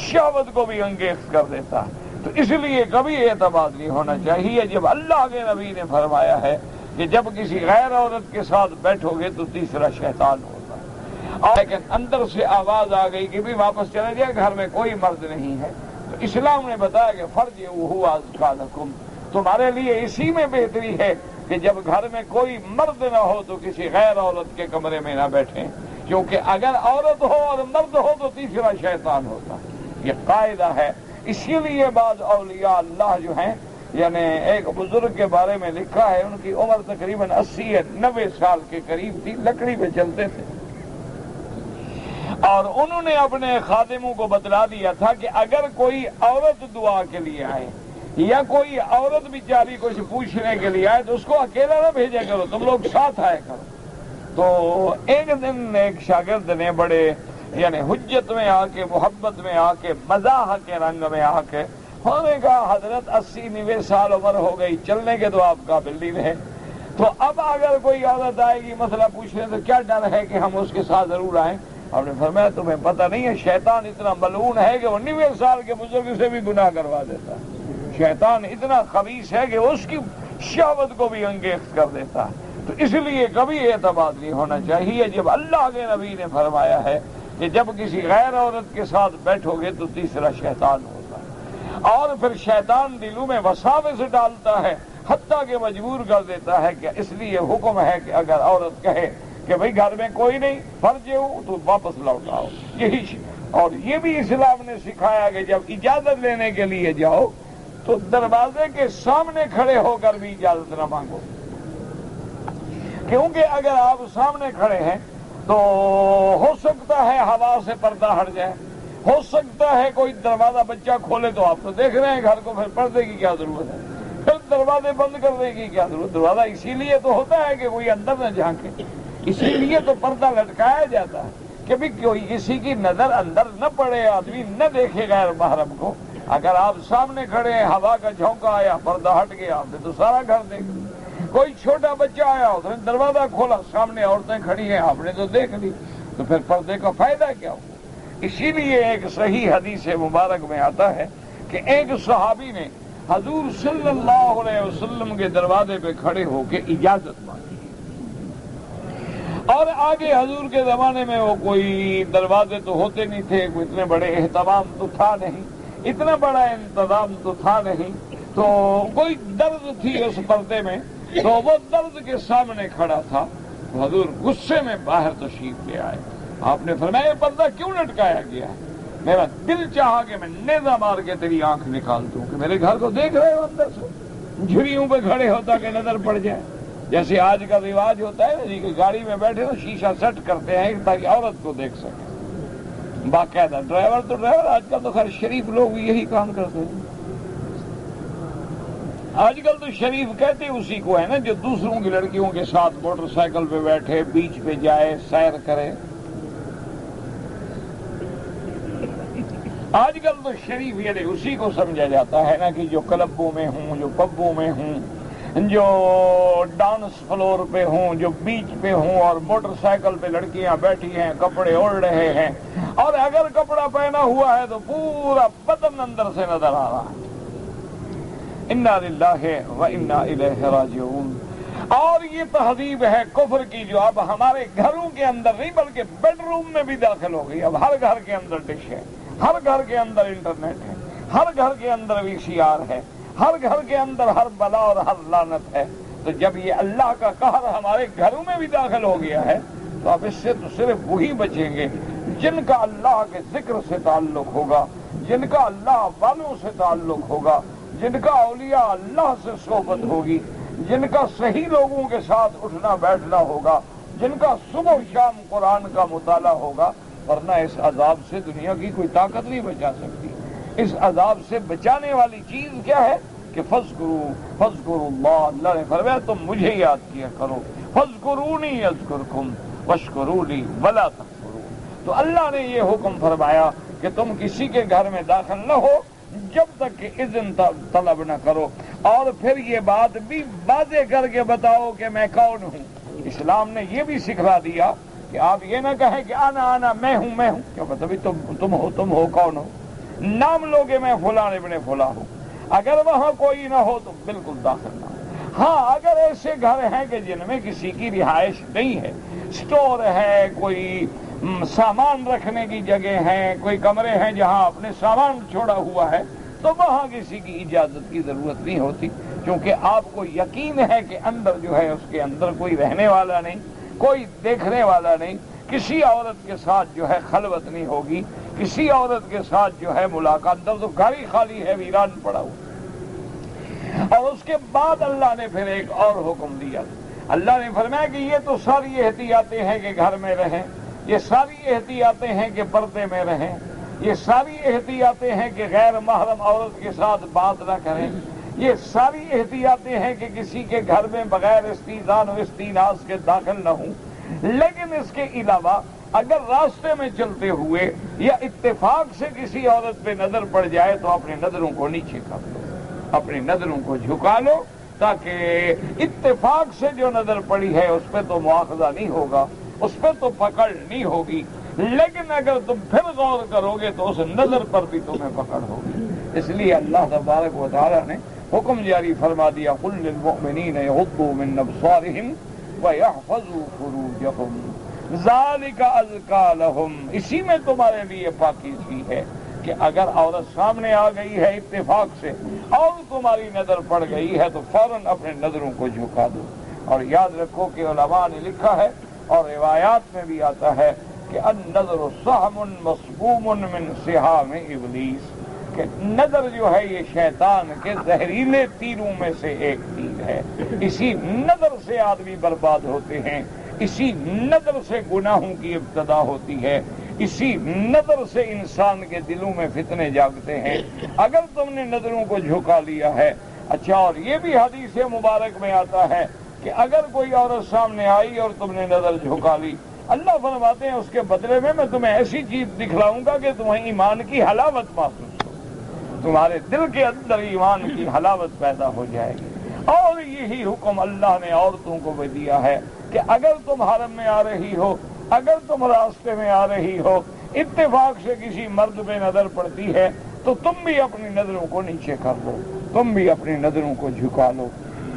شہوت کو بھی انگیز کر دیتا ہے، تو اس لیے کبھی اعتماد نہیں ہونا چاہیے۔ جب اللہ کے نبی نے فرمایا ہے کہ جب کسی غیر عورت کے ساتھ بیٹھو گے تو تیسرا شیطان ہوگا، لیکن اندر سے آواز آ گئی کہ بھی واپس چلے جائے، گھر میں کوئی مرد نہیں ہے، تو اسلام نے بتایا کہ فرض ہوا ازکالکم، تمہارے لیے اسی میں بہتری ہے کہ جب گھر میں کوئی مرد نہ ہو تو کسی غیر عورت کے کمرے میں نہ بیٹھیں، کیونکہ اگر عورت ہو اور مرد ہو تو تیسرا شیطان ہوتا، یہ قاعدہ ہے۔ اسی لیے بعض اولیاء اللہ جو ہیں، یعنی ایک بزرگ کے بارے میں لکھا ہے ان کی عمر تقریباً 80 یا 90 سال کے قریب تھی، لکڑی پہ چلتے تھے، اور انہوں نے اپنے خادموں کو بتلا دیا تھا کہ اگر کوئی عورت دعا کے لیے آئے یا کوئی عورت بیچاری کچھ پوچھنے کے لیے آئے تو اس کو اکیلا نہ بھیجا کرو، تم لوگ ساتھ آئے کرو۔ تو ایک دن ایک شاگرد نے بڑے یعنی حجت میں آ کے، محبت میں آ کے، مزاح کے رنگ میں آ کے انہوں نے کہا حضرت 80-90 سال عمر ہو گئی، چلنے کے تو آپ قابل نہیں رہے، تو اب اگر کوئی عورت آئے گی مسئلہ پوچھنے تو کیا ڈر ہے کہ ہم اس کے ساتھ ضرور آئیں؟ آپ نے فرمایا تمہیں پتہ نہیں ہے شیطان اتنا ملعون ہے کہ وہ 90 سال کے بزرگ سے بھی گناہ کروا دیتا ہے، شیطان اتنا خبیث ہے کہ اس کی شہوت کو بھی انگیز کر دیتا ہے، تو اس لیے کبھی اعتماد نہیں ہونا چاہیے۔ جب اللہ کے نبی نے فرمایا ہے کہ جب کسی غیر عورت کے ساتھ بیٹھو گے تو تیسرا شیطان ہوگا، اور پھر شیطان دلوں میں وساوس ڈالتا ہے، حتیٰ کہ مجبور کر دیتا ہے کہ اس لیے حکم ہے کہ اگر عورت کہے کہ بھئی گھر میں کوئی نہیں، فرض ہو تو واپس لوٹ آؤ، یہی اور یہ بھی اسلام نے سکھایا کہ جب اجازت لینے کے لیے جاؤ تو دروازے کے سامنے کھڑے ہو کر بھی اجازت نہ مانگو، کیونکہ اگر آپ سامنے کھڑے ہیں تو ہو سکتا ہے ہوا سے پردہ ہٹ جائے، ہو سکتا ہے کوئی دروازہ بچہ کھولے تو آپ تو دیکھ رہے ہیں گھر کو، پھر پردے کی کیا ضرورت ہے، پھر دروازے بند کرنے کی کیا ضرورت؟ دروازہ اسی لیے تو ہوتا ہے کہ کوئی اندر نہ جھانکے، اسی لیے تو پردہ لٹکایا جاتا ہے کہ بھی کوئی کسی کی نظر اندر نہ پڑے، آدمی نہ دیکھے غیر محرم کو۔ اگر آپ سامنے کھڑے ہیں، ہوا کا جھونکا آیا، پردہ ہٹ گیا، آپ نے تو سارا گھر دیکھ لیا۔ کوئی چھوٹا بچہ آیا، اس نے دروازہ کھولا، سامنے عورتیں کھڑی ہیں، آپ نے تو دیکھ لی، تو پھر پردے کا فائدہ کیا ہوا؟ اسی لیے ایک صحیح حدیث مبارک میں آتا ہے کہ ایک صحابی نے حضور صلی اللہ علیہ وسلم کے دروازے پہ کھڑے ہو کے اجازت مانگی، اور آگے حضور کے زمانے میں وہ کوئی دروازے تو ہوتے نہیں تھے، کوئی اتنے بڑے اہتمام تو تھا نہیں، اتنا بڑا انتظام تو تھا نہیں، تو کوئی درد تھی اس پردے میں، تو وہ درد کے سامنے کھڑا تھا، حضور غصے میں باہر تشریف لے آئے۔ آپ نے فرمایا یہ پردہ کیوں لٹکایا گیا ہے؟ میرا دل چاہا کہ میں نیزہ مار کے تیری آنکھ نکال دوں، کہ میرے گھر کو دیکھ رہے ہو اندر سے، جھریوں پہ کھڑے ہوتا کہ نظر پڑ جائے، جیسے آج کا رواج ہوتا ہے نا جی کہ گاڑی میں بیٹھے تو شیشہ سیٹ کرتے ہیں تاکہ عورت کو دیکھ سکے، باقاعدہ ڈرائیور آج کل تو خیر شریف لوگ بھی یہی کام کرتے ہیں۔ آج کل تو شریف کہتے اسی کو ہے نا جو دوسروں کی لڑکیوں کے ساتھ موٹر سائیکل پہ بیٹھے بیچ پہ جائے سیر کرے. آج کل تو شریف یعنی اسی کو سمجھا جاتا ہے نا کہ جو کلبوں میں ہوں، جو پبوں میں ہوں، جو ڈانس فلور پہ ہوں، جو بیچ پہ ہوں اور موٹر سائیکل پہ لڑکیاں بیٹھی ہیں، کپڑے اوڑھ رہے ہیں، اور اگر کپڑا پہنا ہوا ہے تو پورا بدن اندر سے نظر آ رہا ہے. انا للہ و انا الیہ راجعون. اور یہ تہذیب ہے کفر کی جو اب ہمارے گھروں کے اندر نہیں بلکہ بیڈ روم میں بھی داخل ہو گئی. اب ہر گھر کے اندر ڈش ہے، ہر گھر کے اندر انٹرنیٹ ہے، ہر گھر کے اندر VCR ہے، ہر گھر کے اندر ہر بلا اور ہر لعنت ہے. تو جب یہ اللہ کا قہر ہمارے گھروں میں بھی داخل ہو گیا ہے تو اب اس سے تو صرف وہی بچیں گے جن کا اللہ کے ذکر سے تعلق ہوگا، جن کا اللہ والوں سے تعلق ہوگا، جن کا اولیاء اللہ سے صحبت ہوگی، جن کا صحیح لوگوں کے ساتھ اٹھنا بیٹھنا ہوگا، جن کا صبح و شام قرآن کا مطالعہ ہوگا. ورنہ اس عذاب سے دنیا کی کوئی طاقت نہیں بچا سکتی. اس عذاب سے بچانے والی چیز کیا ہے کہ فذکروا اللہ. اللہ نے فرمایا تم مجھے یاد کیا کرو. فذکرونی اذکرکم واشکروا لی ولا تکفرون. تو اللہ نے یہ حکم فرمایا کہ تم کسی کے گھر میں داخل نہ ہو جب تک کہ اذن طلب نہ کرو. اور پھر یہ بات بھی واضح کر کے بتاؤ کہ میں کون ہوں. اسلام نے یہ بھی سکھا دیا کہ آپ یہ نہ کہیں کہ آنا میں ہوں. کیوں کہ تبھی تم ہو کون ہو. نام لوگے میں فلاں ابن فلاں ہوں. اگر وہاں کوئی نہ ہو تو بالکل داخل نہ ہو. ہاں اگر ایسے گھر ہیں کہ جن میں کسی کی رہائش نہیں ہے، سٹور ہے، کوئی سامان رکھنے کی جگہ ہے، کوئی کمرے ہیں جہاں اپنے سامان چھوڑا ہوا ہے، تو وہاں کسی کی اجازت کی ضرورت نہیں ہوتی. کیونکہ آپ کو یقین ہے کہ اندر جو ہے اس کے اندر کوئی رہنے والا نہیں، کوئی دیکھنے والا نہیں، کسی عورت کے ساتھ جو ہے خلوت نہیں ہوگی، کسی عورت کے ساتھ جو ہے ملاقات. اندر تو گھر ہی خالی ہے، ویران پڑا ہوا. اور اس کے بعد اللہ نے پھر ایک اور حکم دیا. اللہ نے فرمایا کہ یہ تو ساری احتیاطیں ہیں کہ گھر میں رہیں، یہ ساری احتیاطیں ہیں کہ پردے میں رہیں، یہ ساری احتیاطیں ہیں کہ غیر محرم عورت کے ساتھ بات نہ کریں، یہ ساری احتیاطیں ہیں کہ کسی کے گھر میں بغیر استئذان و استئناس کے داخل نہ ہوں. لیکن اس کے علاوہ اگر راستے میں چلتے ہوئے یا اتفاق سے کسی عورت پہ نظر پڑ جائے تو اپنی نظروں کو نیچے کر لو، اپنی نظروں کو جھکا لو، تاکہ اتفاق سے جو نظر پڑی ہے اس پہ تو مواخذہ نہیں ہوگا، اس پہ تو پکڑ نہیں ہوگی. لیکن اگر تم پھر غور کرو گے تو اس نظر پر بھی تمہیں پکڑ ہوگی. اس لیے اللہ تبارک و تعالی نے حکم جاری فرما دیا قل للمؤمنین یغضوا من ابصارہم ویحفظوا فروجہم ذالک ازکی لہم. اسی میں تمہارے لیے پاکیزگی ہے کہ اگر عورت سامنے آ گئی ہے اتفاق سے اور تمہاری نظر پڑ گئی ہے تو فوراً اپنے نظروں کو جھکا دو. اور یاد رکھو کہ علماء نے لکھا ہے اور روایات میں بھی آتا ہے کہ النظر سہم مصبوم من سہام ابلیس، کہ نظر جو ہے یہ شیطان کے زہریلے تیروں میں سے ایک تیر ہے. اسی نظر سے آدمی برباد ہوتے ہیں، اسی نظر سے گناہوں کی ابتدا ہوتی ہے، اسی نظر سے انسان کے دلوں میں فتنے جاگتے ہیں اگر تم نے نظروں کو جھکا لیا ہے. اچھا، اور یہ بھی حدیث مبارک میں آتا ہے کہ اگر کوئی عورت سامنے آئی اور تم نے نظر جھکا لی، اللہ فرماتے ہیں اس کے بدلے میں تمہیں ایسی چیز دکھلاؤں گا کہ تمہیں ایمان کی حلاوت محسوس ہو، تمہارے دل کے اندر ایمان کی حلاوت پیدا ہو جائے گی. اور یہی حکم اللہ نے عورتوں کو بھی دیا ہے کہ اگر تم حرم میں آ رہی ہو، اگر تم راستے میں آ رہی ہو، اتفاق سے کسی مرد پہ نظر پڑتی ہے تو تم بھی اپنی نظروں کو نیچے کر لو، تم بھی اپنی نظروں کو جھکا لو.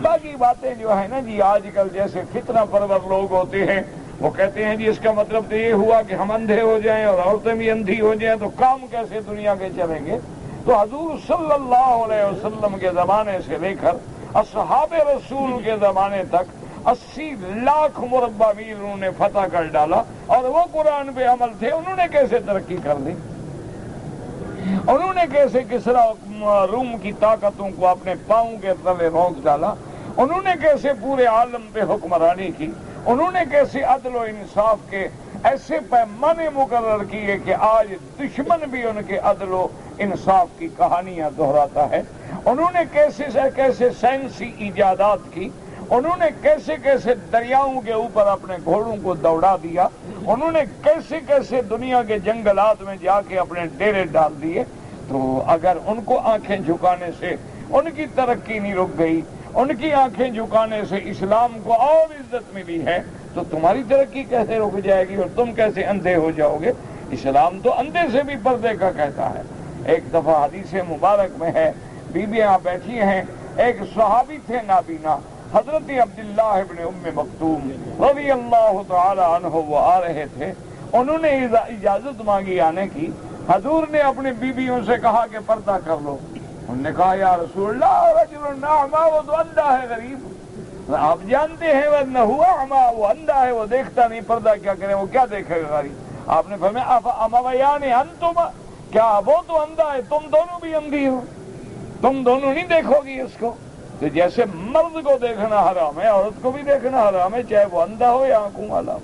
باقی باتیں جو ہے نا جی آج کل جیسے فتنہ پرور لوگ ہوتے ہیں وہ کہتے ہیں جی اس کا مطلب تو یہ ہوا کہ ہم اندھے ہو جائیں اور عورتیں بھی اندھی ہو جائیں تو کام کیسے دنیا کے چلیں گے. تو حضور صلی اللہ علیہ وسلم کے زمانے سے لے کر اصحاب رسول کے زمانے تک 80 لاکھ مربع میل انہوں نے فتح کر ڈالا اور وہ قرآن پہ عمل تھے. انہوں نے کیسے ترقی کر لی؟ انہوں نے کیسے کسرا روم کی طاقتوں کو اپنے پاؤں کے تلے رونق ڈالا؟ انہوں نے کیسے پورے عالم پہ حکمرانی کی؟ انہوں نے کیسے عدل و انصاف کے ایسے پیمانے مقرر کیے کہ آج دشمن بھی ان کے عدل و انصاف کی کہانیاں دہراتا ہے. انہوں نے کیسے سے کیسے سائنسی ایجادات کی، انہوں نے کیسے کیسے دریاؤں کے اوپر اپنے گھوڑوں کو دوڑا دیا، انہوں نے کیسے کیسے دنیا کے جنگلات میں جا کے اپنے ڈیرے ڈال دیے۔ تو اگر ان کو آنکھیں جھکانے سے ان کی ترقی نہیں رک گئی، ان کی آنکھیں جھکانے سے اسلام کو اور عزت ملی ہے، تو تمہاری ترقی کیسے رک جائے گی اور تم کیسے اندھے ہو جاؤ گے؟ اسلام تو اندھے سے بھی پردے کا کہتا ہے۔ ایک دفعہ حدیث مبارک میں ہے، بیویاں بیٹھی ہیں، ایک صحابی تھے نابینا، حضرت عبداللہ ابن ام مکتوم رضی اللہ تعالی عنہ، وہ آ رہے تھے، انہوں نے اجازت مانگی آنے کی۔ حضور نے اپنی بیویوں سے کہا کہ پردہ کر لو۔ انہوں نے کہا یا رسول اللہ رجل اعمى، وہ تو اندھا ہے، غریب، آپ جانتے ہیں ورنہ ہوا اعمى، وہ اندھا ہے، وہ دیکھتا نہیں، پردہ کیا کریں، وہ کیا دیکھے گا غریب؟ آپ نے فرمایا افامویان انتم، کیا وہ تو اندھا ہے، تم دونوں بھی اندھی ہو، تم دونوں نہیں دیکھو گی اس کو؟ تو جیسے مرد کو دیکھنا حرام ہے، عورت کو بھی دیکھنا حرام ہے، چاہے وہ اندھا ہو یا آنکھوں والا ہو۔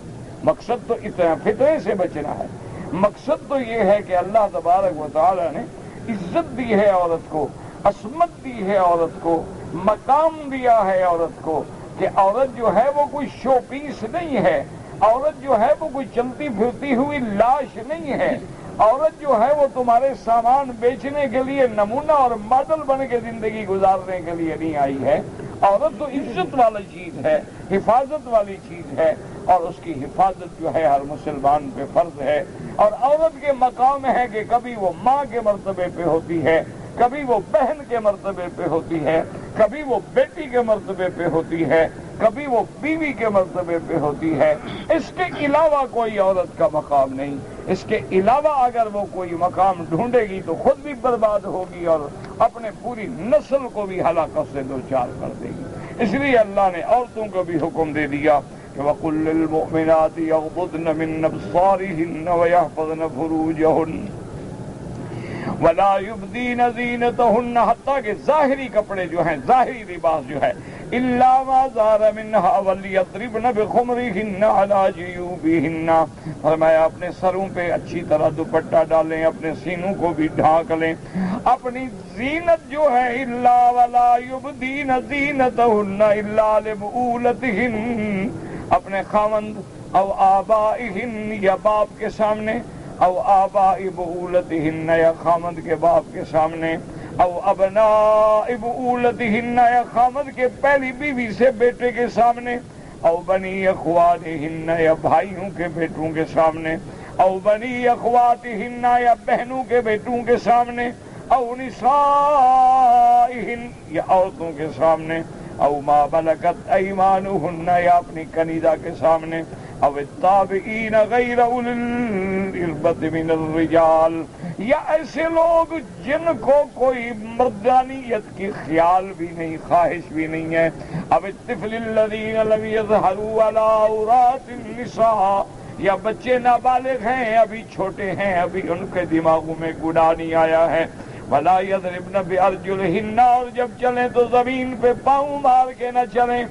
مقصد تو اتنا فطرے سے بچنا ہے۔ مقصد تو یہ ہے کہ اللہ تبارک و تعالی نے عزت دی ہے عورت کو، عصمت دی ہے عورت کو، مقام دیا ہے عورت کو، کہ عورت جو ہے وہ کوئی شو پیس نہیں ہے، عورت جو ہے وہ کوئی چلتی پھرتی ہوئی لاش نہیں ہے، عورت جو ہے وہ تمہارے سامان بیچنے کے لیے نمونہ اور ماڈل بن کے زندگی گزارنے کے لیے نہیں آئی ہے۔ عورت تو عزت والی چیز ہے، حفاظت والی چیز ہے، اور اس کی حفاظت جو ہے ہر مسلمان پہ فرض ہے۔ اور عورت کے مقام ہے کہ کبھی وہ ماں کے مرتبے پہ ہوتی ہے، کبھی وہ بہن کے مرتبے پہ ہوتی ہے، کبھی وہ بیٹی کے مرتبے پہ ہوتی ہے، کبھی وہ بیوی کے مرتبے پہ ہوتی ہے۔ اس کے علاوہ کوئی عورت کا مقام نہیں۔ اس کے علاوہ اگر وہ کوئی مقام ڈھونڈے گی تو خود بھی برباد ہوگی اور اپنے پوری نسل کو بھی ہلاکت سے دوچار کر دے گی۔ اس لیے اللہ نے عورتوں کو بھی حکم دے دیا کہ وَقُلْ لِلْمُؤْمِنَاتِ يَغْضُضْنَ مِن أَبْصَارِهِنَّ وَيَحْفَظْنَ فُرُوجَهُنَّ وَلَا يُبْدِينَ زِينَتَهُنَّ، حتیٰ کہ ظاہری کپڑے جو ہیں، ظاہری لباس جو ہے، إِلَّا مَا ظَهَرَ مِنْهَا وَلْيَضْرِبْنَ بِخُمُرِهِنَّ عَلَى جُيُوبِهِنَّ، فرمایا اپنے سروں پہ اچھی طرح دوپٹہ ڈالیں، اپنے سینوں کو بھی ڈھانک لیں، اپنی زینت جو ہے إِلَّا وَلَا يُبْدِينَ زِينَتَهُنَّ إِلَّا لِبُؤُولَتِهِنَّ، اپنے خاوند او آبائہن یا باپ کے سامنے، او آبائی بؤولتہن یا خامد کے باپ کے سامنے، او ابناء بؤولتہن یا خامد کے پہلی بیوی سے بیٹے کے سامنے، او بنی اخواتہن یا بھائیوں کے بیٹوں کے سامنے، او بنی اخواتہن یا بہنوں کے بیٹوں کے سامنے، او نسائہن یا عورتوں کے سامنے، او ما ملکت ایمانہن یا اپنی کنیزہ کے سامنے، او التابعین غیر اولی الاربۃ من الرجال، یا ایسے لوگ جن کو کوئی مردانیت کی خیال بھی نہیں، خواہش بھی نہیں ہے، اب الطفل الذین لم یظہروا علی عورات النساء، یا بچے نابالغ ہیں، ابھی چھوٹے ہیں، ابھی ان کے دماغوں میں گناہ نہیں آیا ہے، وَلَا يَضْرِبْنَ بِأَرْجُلِهِنَّ، اور جب چلیں تو زمین پہ پاؤں مار کے نہ چلیں،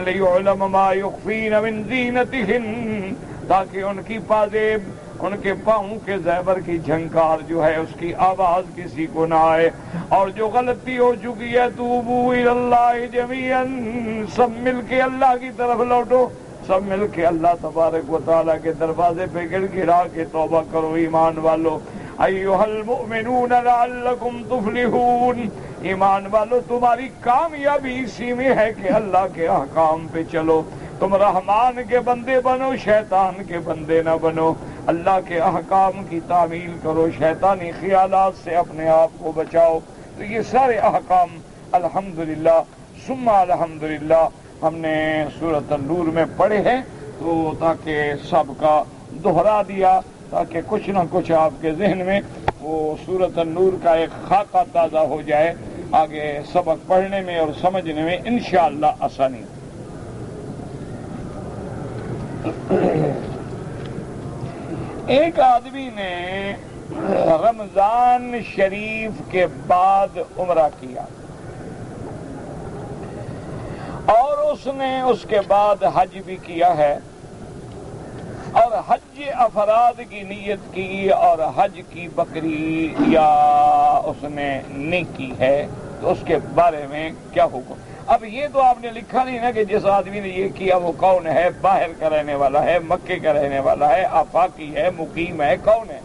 لِيُعْلَمَ مَا يُخْفِينَ مِن زِينَتِهِنَّ، تاکہ ان کی پازیب، ان کے پاؤں کے زیور کی جھنکار جو ہے اس کی آواز کسی کو نہ آئے۔ اور جو غلطی ہو چکی ہے توبوا الی اللہ جمیعا، سب مل کے اللہ کی طرف لوٹو، سب مل کے اللہ تبارک و تعالیٰ کے دروازے پہ گر گرا کے توبہ کرو ایمان والو۔ ایھا المؤمنون لعلکم تفلحون، ایمان والو تمہاری کامیابی اسی میں ہے کہ اللہ کے احکام پہ چلو، تم رحمان کے بندے بنو، شیطان کے بندے نہ بنو، اللہ کے احکام کی تعمیل کرو، شیطانی خیالات سے اپنے آپ کو بچاؤ۔ تو یہ سارے احکام الحمدللہ ثم الحمدللہ ہم نے سورۃ النور میں پڑھے ہیں، تو تاکہ سب کا دہرا دیا، تاکہ کچھ نہ کچھ آپ کے ذہن میں وہ سورۃ النور کا ایک خاکہ تازہ ہو جائے، آگے سبق پڑھنے میں اور سمجھنے میں انشاءاللہ آسانی۔ ایک آدمی نے رمضان شریف کے بعد عمرہ کیا، اور اس نے اس کے بعد حج بھی کیا ہے، اور حج افراد کی نیت کی اور حج کی بکری یا اس نے نہیں کی ہے، تو اس کے بارے میں کیا حکم؟ اب یہ تو آپ نے لکھا نہیں نا کہ جس آدمی نے یہ کیا وہ کون ہے، باہر کا رہنے والا ہے، مکے کا رہنے والا ہے، آفاقی ہے، مقیم ہے، کون ہے؟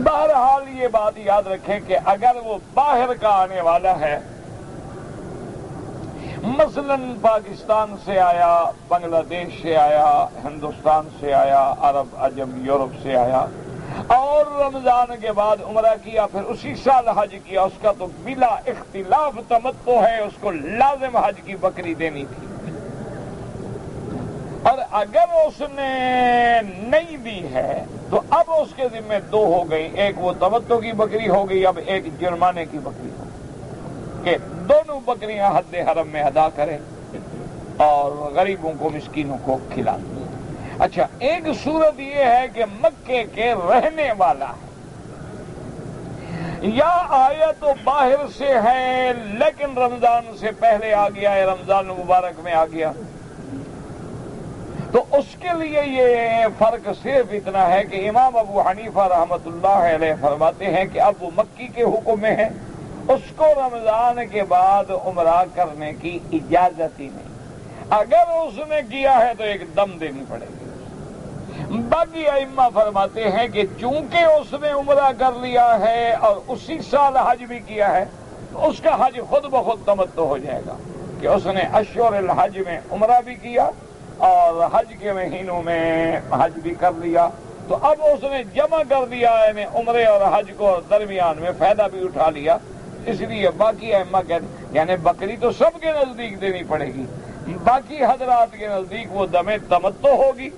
بہرحال یہ بات یاد رکھیں کہ اگر وہ باہر کا آنے والا ہے، مثلا پاکستان سے آیا، بنگلہ دیش سے آیا، ہندوستان سے آیا، عرب عجم یورپ سے آیا اور رمضان کے بعد عمرہ کیا، پھر اسی سال حج کیا، اس کا تو بلا اختلاف تمتع ہے، اس کو لازم حج کی بکری دینی تھی۔ اور اگر اس نے نہیں دی ہے تو اب اس کے ذمہ دو ہو گئی، ایک وہ تمتع کی بکری ہو گئی، اب ایک جرمانے کی بکری ہو گئی کہ دونوں بکریاں حد حرم میں ادا کریں اور غریبوں کو مسکینوں کو کھلا دیں۔ اچھا، ایک صورت یہ ہے کہ مکے کے رہنے والا ہے یا آیا تو باہر سے ہے لیکن رمضان سے پہلے آ گیا ہے، رمضان مبارک میں آ گیا، تو اس کے لیے یہ فرق صرف اتنا ہے کہ امام ابو حنیفہ رحمۃ اللہ علیہ فرماتے ہیں کہ اب وہ مکی کے حکم میں ہے، اس کو رمضان کے بعد عمرہ کرنے کی اجازت ہی نہیں، اگر اس نے کیا ہے تو ایک دم دینی پڑے گی۔ باقی ائمہ فرماتے ہیں کہ چونکہ اس نے عمرہ کر لیا ہے اور اسی سال حج بھی کیا ہے تو اس کا حج خود بخود تمتع ہو جائے گا کہ اس نے اشہر الحج میں عمرہ بھی کیا اور حج کے مہینوں میں حج بھی کر لیا، تو اب اس نے جمع کر دیا یعنی عمرے اور حج کو درمیان میں فائدہ بھی اٹھا لیا۔ اس لیے باقی ائمہ کہتے ہیں یعنی بکری تو سب کے نزدیک دینی پڑے گی، باقی حضرات کے نزدیک وہ دم تمتع ہوگی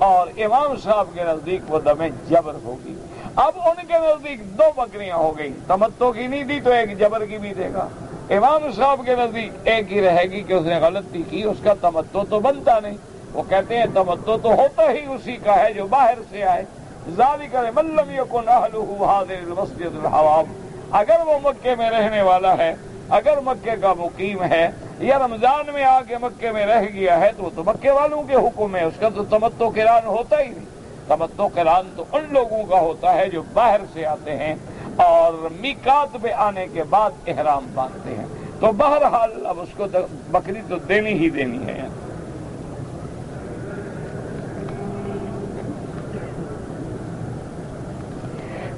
اور امام صاحب کے نزدیک وہ دم جبر ہوگی۔ اب ان کے نزدیک دو بکریاں ہو گئی، تمتع کی نہیں دی تو ایک جبر کی بھی دے گا، امام صاحب کے نزدیک ایک ہی رہے گی کہ اس نے غلطی کی، اس کا تمتع تو بنتا نہیں، وہ کہتے ہیں تمتع تو ہوتا ہی اسی کا ہے جو باہر سے آئے، ذالک لمن لم یکن اہلہ حاضر المسجد الحرام، اگر وہ مکے میں رہنے والا ہے، اگر مکے کا مقیم ہے یا رمضان میں آ کے مکے میں رہ گیا ہے تو وہ تو مکے والوں کے حکم ہے، اس کا تو تمتع قران ہوتا ہی نہیں، تمتع قران تو ان لوگوں کا ہوتا ہے جو باہر سے آتے ہیں اور میقات پہ آنے کے بعد احرام باندھتے ہیں، تو بہرحال اب اس کو بکری تو دینی ہی دینی ہے۔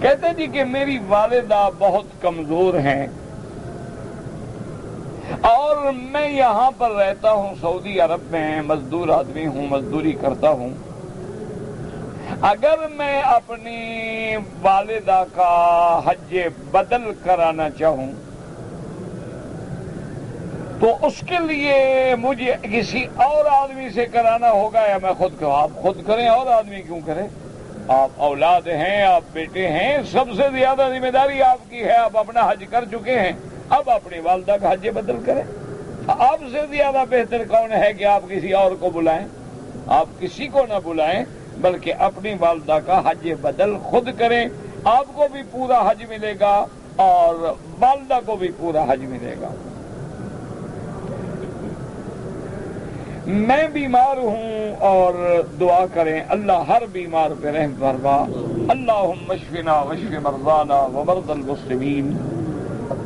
کہتے جی کہ میری والدہ بہت کمزور ہیں اور میں یہاں پر رہتا ہوں سعودی عرب میں، مزدور آدمی ہوں، مزدوری کرتا ہوں، اگر میں اپنی والدہ کا حج بدل کرانا چاہوں تو اس کے لیے مجھے کسی اور آدمی سے کرانا ہوگا یا میں خود کروں؟ آپ خود کریں، اور آدمی کیوں کریں؟ آپ اولاد ہیں، آپ بیٹے ہیں، سب سے زیادہ ذمہ داری آپ کی ہے، آپ اپنا حج کر چکے ہیں، اب اپنی والدہ کا حج بدل کریں۔ آپ سے زیادہ بہتر کون ہے کہ آپ کسی اور کو بلائیں؟ آپ کسی کو نہ بلائیں بلکہ اپنی والدہ کا حج بدل خود کریں، آپ کو بھی پورا حج ملے گا اور والدہ کو بھی پورا حج ملے گا۔ میں بیمار ہوں اور دعا کریں اللہ ہر بیمار پہ رحم فرما، اللہم اشفنا واشف مرضانا ومرضى المسلمین،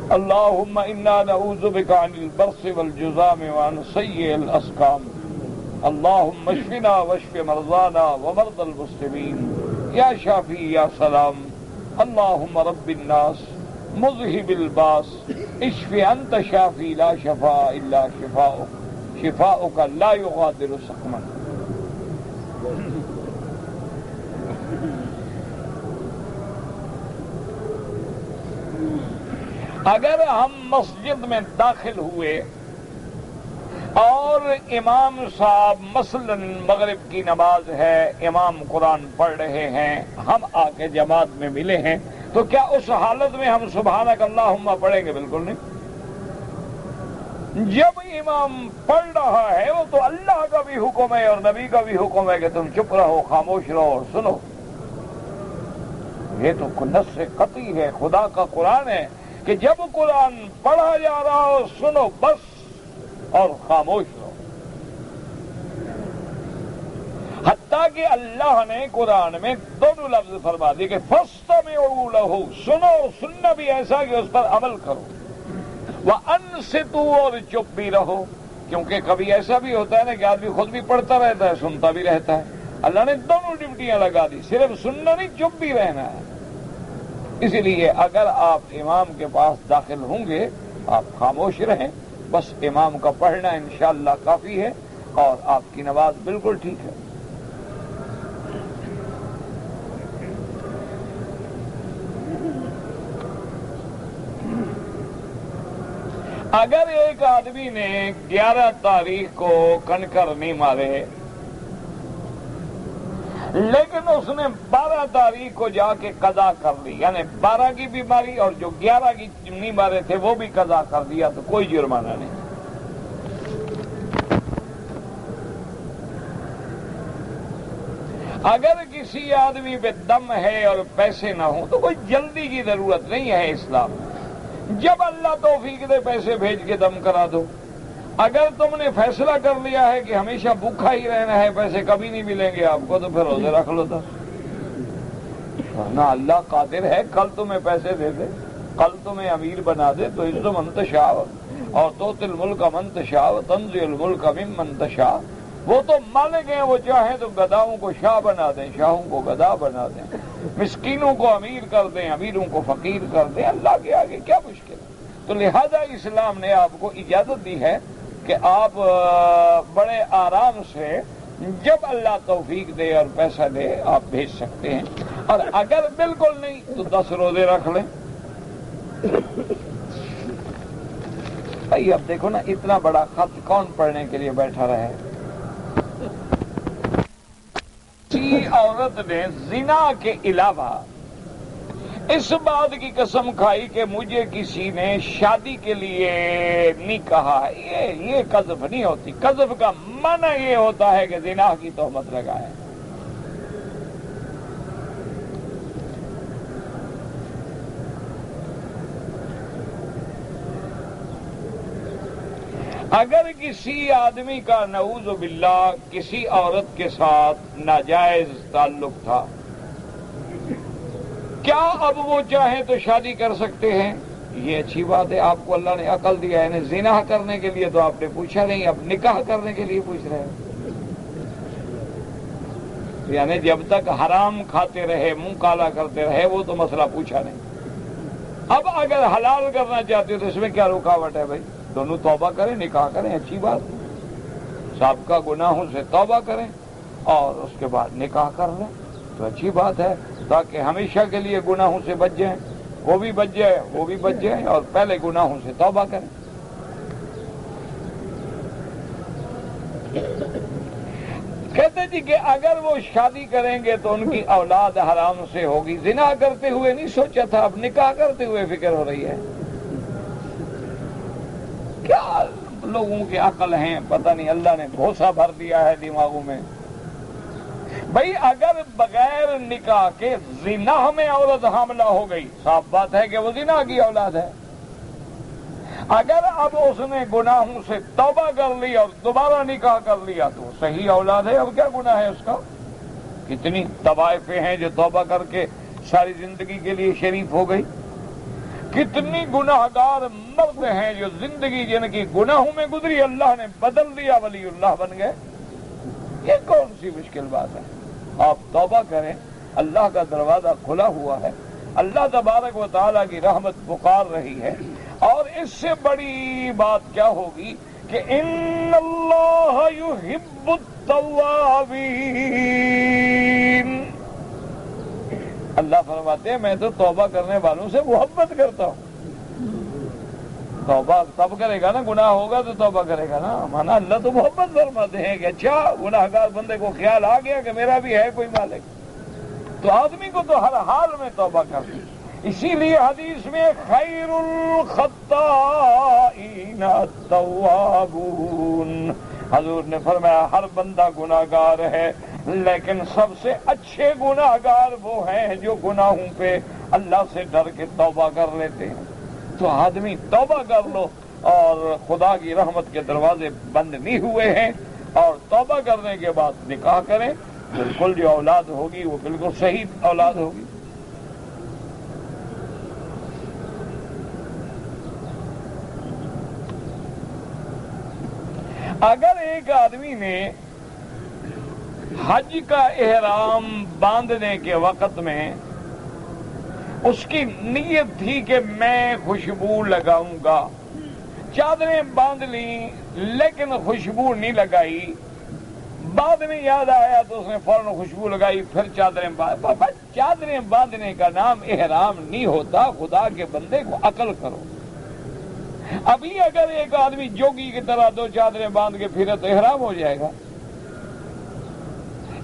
اللہم انا نعوذ بک عن البرص والجذام وعن سیء الاسقام، اللہم اشفنا واشف مرضانا ومرضى المسلمین، یا شافی یا سلام، اللہم رب الناس مذہب الباس، اشف انت شافی لا شفاء الا شفاؤک، شفاؤک لا یغادر سقما۔ اگر ہم مسجد میں داخل ہوئے اور امام صاحب مثلا مغرب کی نماز ہے، امام قرآن پڑھ رہے ہیں، ہم آ کے جماعت میں ملے ہیں، تو کیا اس حالت میں ہم سبحانک اللہم پڑھیں گے؟ بالکل نہیں۔ جب امام پڑھ رہا ہے وہ تو اللہ کا بھی حکم ہے اور نبی کا بھی حکم ہے کہ تم چپ رہو، خاموش رہو اور سنو، یہ تو نص قطعی ہے، خدا کا قرآن ہے کہ جب قرآن پڑھا جا رہا ہو سنو بس اور خاموش رہو۔ حتیٰ کہ اللہ نے قرآن میں دونوں لفظ فرما دیے کہ فاستمعوا لہ، سنو، سننا بھی ایسا کہ اس پر عمل کرو، وانصتوا، اور چپ بھی رہو، کیونکہ کبھی ایسا بھی ہوتا ہے نا کہ آدمی خود بھی پڑھتا رہتا ہے سنتا بھی رہتا ہے۔ اللہ نے دونوں ڈیوٹیاں لگا دی، صرف سننا نہیں، چپ بھی رہنا ہے۔ اسی لیے اگر آپ امام کے پاس داخل ہوں گے آپ خاموش رہیں، بس امام کا پڑھنا انشاءاللہ کافی ہے اور آپ کی نماز بالکل ٹھیک ہے۔ اگر ایک آدمی نے 11 تاریخ کو کنکر نہیں مارے لیکن اس نے 12 تاریخ کو جا کے قضا کر لی، یعنی 12 کی بھی ماری اور جو 11 کی نہیں مارے تھے وہ بھی قضا کر دیا، تو کوئی جرمانہ نہیں۔ اگر کسی آدمی پہ دم ہے اور پیسے نہ ہوں تو کوئی جلدی کی ضرورت نہیں ہے اسلام میں، جب اللہ توفیق دے پیسے بھیج کے دم کرا دو۔ اگر تم نے فیصلہ کر لیا ہے کہ ہمیشہ بھوکا ہی رہنا ہے، پیسے کبھی نہیں ملیں گے آپ کو، تو پھر روزے رکھ لو تھا، ورنہ اللہ قادر ہے کل تمہیں پیسے دے دے، کل تمہیں امیر بنا دے، تو عز من تشاء اور توتی الملک من تشاء تنزع الملک ممن تشاء، وہ تو مالک ہیں، وہ چاہیں تو گداؤں کو شاہ بنا دیں، شاہوں کو گدا بنا دیں، مسکینوں کو امیر کر دیں، امیروں کو فقیر کر دیں، اللہ کے آگے کیا مشکل ہے؟ تو لہذا اسلام نے آپ کو اجازت دی ہے کہ آپ بڑے آرام سے جب اللہ توفیق دے اور پیسہ دے آپ بھیج سکتے ہیں، اور اگر بالکل نہیں تو 10 روزے رکھ لیں۔ بھائی اب دیکھو نا، اتنا بڑا خط کون پڑھنے کے لیے بیٹھا رہے؟ کسی عورت نے زنا کے علاوہ اس بات کی قسم کھائی کہ مجھے کسی نے شادی کے لیے نہیں کہا، یہ قذف نہیں ہوتی۔ قذف کا معنی یہ ہوتا ہے کہ زنا کی تہمت لگائے۔ اگر کسی آدمی کا نعوذ باللہ کسی عورت کے ساتھ ناجائز تعلق تھا، کیا اب وہ چاہیں تو شادی کر سکتے ہیں؟ یہ اچھی بات ہے، آپ کو اللہ نے عقل دیا ہے، یعنی زنا کرنے کے لیے تو آپ نے پوچھا نہیں، اب نکاح کرنے کے لیے پوچھ رہے ہیں، یعنی جب تک حرام کھاتے رہے، منہ کالا کرتے رہے، وہ تو مسئلہ پوچھا نہیں۔ اب اگر حلال کرنا چاہتے ہو تو اس میں کیا رکاوٹ ہے؟ بھائی دونوں توبہ کریں، نکاح کریں، اچھی بات ہے، سابقہ گناہوں سے توبہ کریں اور اس کے بعد نکاح کر لیں تو اچھی بات ہے، تاکہ ہمیشہ کے لیے گناہوں سے بچ جائیں، وہ بھی بچ جائے، وہ بھی بچ جائیں، اور پہلے گناہوں سے توبہ کریں۔ کہتے جی کہ اگر وہ شادی کریں گے تو ان کی اولاد حرام سے ہوگی، زنا کرتے ہوئے نہیں سوچا تھا، اب نکاح کرتے ہوئے فکر ہو رہی ہے۔ کیا لوگوں کی عقل ہیں، پتہ نہیں اللہ نے بھوسا بھر دیا ہے دماغوں میں۔ بھائی اگر بغیر نکاح کے زنا میں عورت حاملہ ہو گئی، صاف بات ہے کہ وہ زنا کی اولاد ہے۔ اگر اب اس نے گناہوں سے توبہ کر لی اور دوبارہ نکاح کر لیا تو صحیح اولاد ہے، اب کیا گناہ ہے اس کا؟ کتنی طوائفیں ہیں جو توبہ کر کے ساری زندگی کے لیے شریف ہو گئی، کتنی گناہ گار مرد ہیں جو زندگی جن کی گناہوں میں گزری اللہ نے بدل دیا، ولی اللہ بن گئے۔ یہ کون سی مشکل بات ہے؟ آپ توبہ کریں، اللہ کا دروازہ کھلا ہوا ہے، اللہ تبارک و تعالیٰ کی رحمت پکار رہی ہے، اور اس سے بڑی بات کیا ہوگی کہ ان اللہ یحب التوابین، اللہ فرماتے ہیں میں تو توبہ کرنے والوں سے محبت کرتا ہوں۔ توبہ تب کرے گا نا، گناہ ہوگا تو توبہ کرے گا نا، مانا اللہ تو محبت فرماتے ہیں کہ اچھا گناہ گار بندے کو خیال آ گیا کہ میرا بھی ہے کوئی مالک، تو آدمی کو تو ہر حال میں توبہ کرنی۔ اسی لیے حدیث میں خیر الخطائین التوابون، حضور نے فرمایا ہر بندہ گناہ گار ہے لیکن سب سے اچھے گناہ گار وہ ہیں جو گناہوں پہ اللہ سے ڈر کے توبہ کر لیتے ہیں۔ تو آدمی توبہ کر لو، اور خدا کی رحمت کے دروازے بند نہیں ہوئے ہیں، اور توبہ کرنے کے بعد نکاح کریں، بالکل جو اولاد ہوگی وہ بالکل صحیح اولاد ہوگی۔ اگر ایک آدمی نے حج کا احرام باندھنے کے وقت میں اس کی نیت تھی کہ میں خوشبو لگاؤں گا، چادریں باندھ لیں لیکن خوشبو نہیں لگائی، بعد میں یاد آیا تو اس نے فوراً خوشبو لگائی، پھر چادریں چادریں باندھنے کا نام احرام نہیں ہوتا، خدا کے بندے کو عقل کرو۔ ابھی اگر ایک آدمی جوگی کی طرح دو چادریں باندھ کے پھرے تو احرام ہو جائے گا؟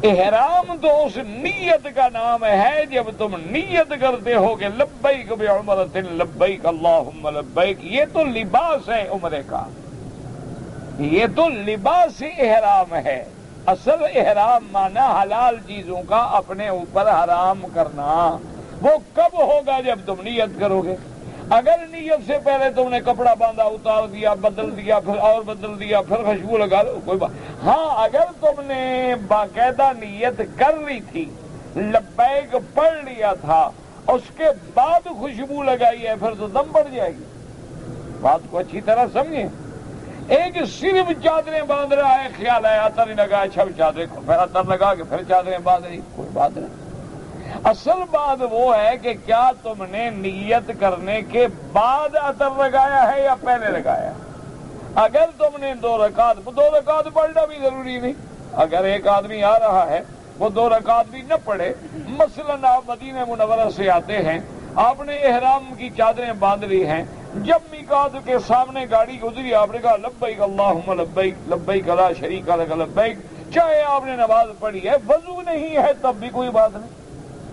احرام تو اس نیت کا نام ہے جب تم نیت کرتے ہو کہ لبیک بعمرۃ لبیک اللہم لبیک، یہ تو لباس ہے عمرے کا، یہ تو لباس احرام ہے۔ اصل احرام مانا حلال چیزوں کا اپنے اوپر حرام کرنا، وہ کب ہوگا جب تم نیت کرو گے۔ اگر نیت سے پہلے تم نے کپڑا باندھا، اتار دیا، بدل دیا، پھر اور بدل دیا، پھر خوشبو لگا لو، کوئی بات۔ ہاں اگر تم نے باقاعدہ نیت کر لی تھی، لبیک پڑھ لیا تھا، اس کے بعد خوشبو لگائی ہے، پھر تو دم بڑھ جائے گی۔ بات کو اچھی طرح سمجھیں۔ ایک صرف چادریں باندھ رہا ہے، خیال ہے عطر نہیں لگا، اچھا چادریں پھر عطر لگا کے پھر چادریں باندھ رہی، کوئی بات نہیں۔ اصل بات وہ ہے کہ کیا تم نے نیت کرنے کے بعد عطر لگایا ہے یا پہلے لگایا؟ اگر تم نے دو رکعت پڑھنا بھی ضروری نہیں، اگر ایک آدمی آ رہا ہے وہ 2 رکعت بھی نہ پڑھے، مثلاً آپ مدینہ منورہ سے آتے ہیں، آپ نے احرام کی چادریں باندھ لی ہیں، جب میقات کے سامنے گاڑی گزری آپ نے کہا لبیک اللہم لبیک لبیک لا شریک لک لبیک، چاہے آپ نے نماز پڑھی ہے، وضو نہیں ہے تب بھی کوئی بات نہیں،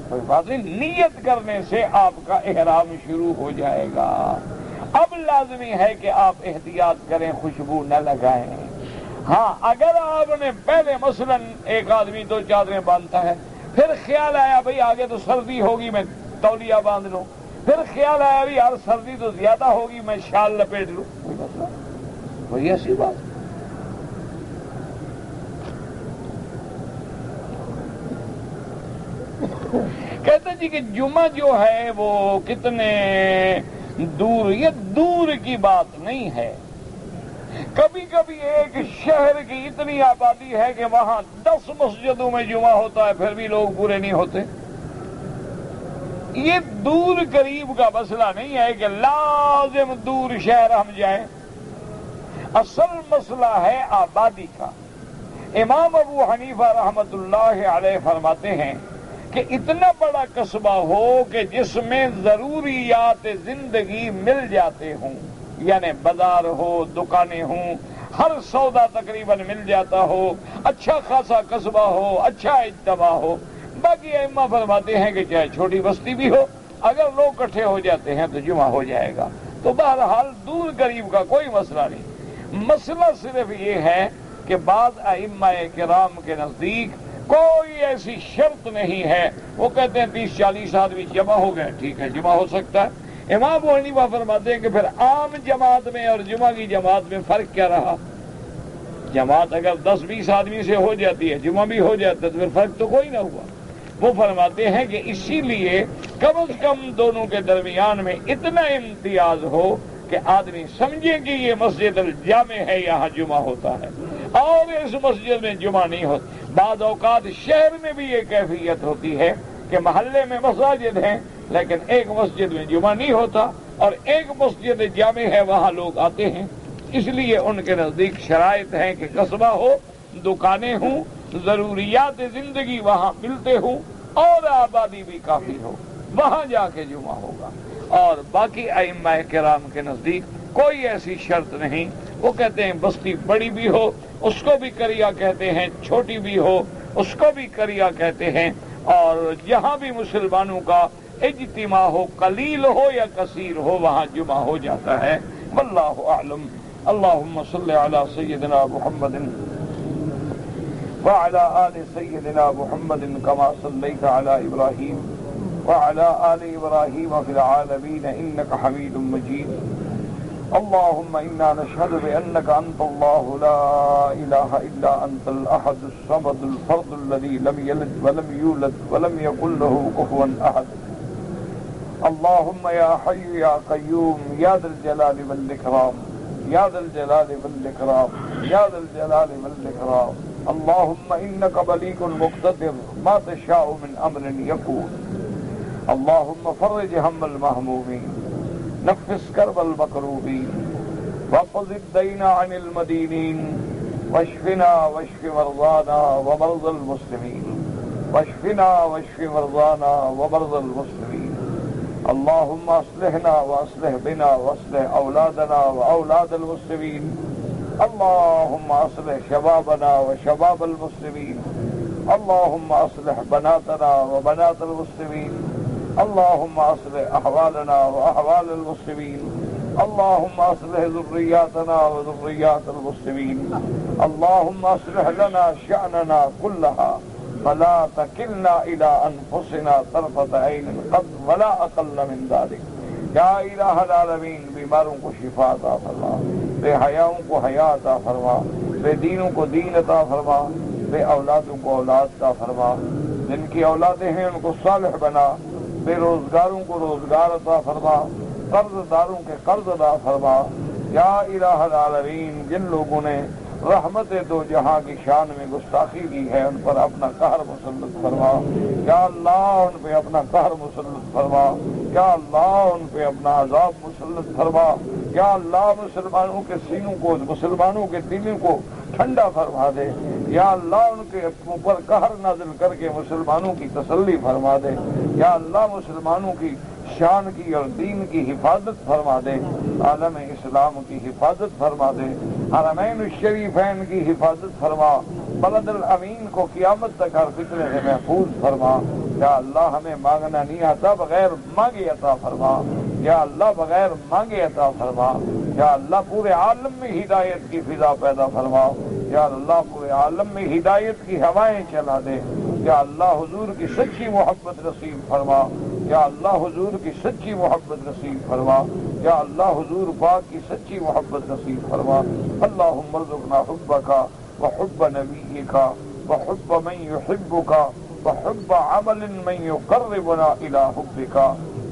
کوئی بات نہیں، نیت کرنے سے آپ کا احرام شروع ہو جائے گا۔ اب لازمی ہے کہ آپ احتیاط کریں، خوشبو نہ لگائیں۔ ہاں اگر آپ نے پہلے مثلاً ایک آدمی 2 چادریں باندھتا ہے، پھر خیال آیا بھئی آگے تو سردی ہوگی میں تولیہ باندھ لوں، پھر خیال آیا بھی یار سردی تو زیادہ ہوگی میں شال لپیٹ لوں، کوئی مسئلہ، کوئی ایسی بات۔ کہتے جی کہ جمعہ جو ہے وہ کتنے دور، یہ دور کی بات نہیں ہے، کبھی کبھی ایک شہر کی اتنی آبادی ہے کہ وہاں 10 مسجدوں میں جمعہ ہوتا ہے پھر بھی لوگ پورے نہیں ہوتے۔ یہ دور قریب کا مسئلہ نہیں ہے کہ لازم دور شہر ہم جائیں، اصل مسئلہ ہے آبادی کا۔ امام ابو حنیفہ رحمت اللہ علیہ فرماتے ہیں کہ اتنا بڑا قصبہ ہو کہ جس میں ضروریات زندگی مل جاتے ہوں، یعنی بازار ہو، دکانیں ہوں، ہر سودا تقریباً مل جاتا ہو، اچھا خاصا قصبہ ہو، اچھا اجتماع ہو۔ باقی ائمہ فرماتے ہیں کہ چاہے چھوٹی بستی بھی ہو، اگر لوگ اکٹھے ہو جاتے ہیں تو جمعہ ہو جائے گا۔ تو بہرحال دور قریب کا کوئی مسئلہ نہیں، مسئلہ صرف یہ ہے کہ بعض ائمہ کرام کے نزدیک کوئی ایسی شرط نہیں ہے، وہ کہتے ہیں 30-40 آدمی جمع ہو گئے ٹھیک ہے جمع ہو سکتا ہے۔ امام ابو حنیفہ فرماتے ہیں کہ پھر عام جماعت میں اور جمعہ کی جماعت میں فرق کیا رہا؟ جماعت اگر 10-20 آدمی سے ہو جاتی ہے، جمعہ بھی ہو جاتا ہے، تو پھر فرق تو کوئی نہ ہوا۔ وہ فرماتے ہیں کہ اسی لیے کم از کم دونوں کے درمیان میں اتنا امتیاز ہو کہ آدمی سمجھے کہ یہ مسجد الجامع ہے، یہاں جمعہ ہوتا ہے، اور اس مسجد میں جمعہ نہیں ہوتا۔ بعض اوقات شہر میں بھی یہ کیفیت ہوتی ہے کہ محلے میں مساجد ہیں لیکن ایک مسجد میں جمعہ نہیں ہوتا، اور ایک مسجد جامع ہے وہاں لوگ آتے ہیں۔ اس لیے ان کے نزدیک شرائط ہیں کہ قصبہ ہو، دکانیں ہوں، ضروریات زندگی وہاں ملتے ہوں، اور آبادی بھی کافی ہو، وہاں جا کے جمعہ ہوگا۔ اور باقی ائمہ کرام کے نزدیک کوئی ایسی شرط نہیں، وہ کہتے ہیں بستی بڑی بھی ہو اس کو بھی قریہ کہتے ہیں، چھوٹی بھی ہو اس کو بھی قریہ کہتے ہیں، اور جہاں بھی مسلمانوں کا اجتماع ہو، قلیل ہو یا کثیر ہو، وہاں جمعہ ہو جاتا ہے۔ واللہ اعلم۔ اللہم صلی علی سیدنا محمد وعلی آل سیدنا محمد کما صلیت علی ابراہیم وعلی آل ابراہیم فی العالمین انک حمید مجید۔ اللهم إنا نشهد بأنك أنت الله لا إله إلا أنت الأحد الصمد الفرد الذي لم يلد ولم يولد ولم يكن له كفوا أحد. اللهم يا حي يا قيوم يا ذا الجلال والإكرام يا ذا الجلال والإكرام يا ذا الجلال والإكرام. اللهم إنك بليغ مقتدر ما تشاء من أمر يكون. اللهم فرج هم المهمومين نفس كرب المكروبين واقض الدين عن المدينين واشفنا واشف مرضانا ومرضى المسلمين واشفنا واشف مرضانا ومرضى المسلمين. اللهم اصلحنا واصلح بنا واصلح اولادنا واولاد المسلمين. اللهم اصلح شبابنا وشباب المسلمين. اللهم اصلح بناتنا وبنات المسلمين. اللهم اصلح احوالنا واحوال المسلمين. اللهم اصلح ذرياتنا وذريات المسلمين. اللهم اصلح لنا شأننا كلها فلا تكلنا الى انفسنا طرفة عين قط ولا اقل من ذلك. یا الہ العالمین بیماروں کو شفا عطا فرما، بے حیاؤں کو حیا عطا فرما، بے دینوں کو دین عطا فرما، بے اولادوں کو اولاد عطا فرما، جن کی اولادیں ہیں ان کو صالح بنا، بے روزگاروں کو روزگار عطا فرما، قرض داروں کے قرض ادا فرما. یا الہ العالمین جن لوگوں نے رحمت دو جہاں کی شان میں گستاخی کی ہے ان پر اپنا قہر مسلط فرما. یا اللہ ان پہ اپنا قہر مسلط فرما. یا اللہ ان پہ اپنا عذاب مسلط فرما. یا اللہ مسلمانوں کے سینوں کو مسلمانوں کے دلوں کو ٹھنڈا فرما دے. یا اللہ ان کے اوپر قہر نازل کر کے مسلمانوں کی تسلی فرما دے. یا اللہ مسلمانوں کی شان کی اور دین کی حفاظت فرما دے. عالم اسلام کی حفاظت فرما دے. حرمین الشریفین کی حفاظت فرما. بلد الامین کو قیامت تک ہر فتنے سے محفوظ فرما. یا اللہ ہمیں مانگنا نہیں آتا بغیر مانگے عطا فرما. یا اللہ بغیر مانگے عطا فرما. یا اللہ پورے عالم میں ہدایت کی فضا پیدا فرما. یا اللہ پورے عالم میں ہدایت کی ہوائیں چلا دے. یا اللہ حضور کی سچی محبت نصیب فرما. یا اللہ حضور کی سچی محبت نصیب فرما. یا اللہ حضور پاک کی سچی محبت نصیب فرما. اللہم ارزقنا حبک وحب نبیک وحب من یحبک وحب عمل من یقربنا الی حبک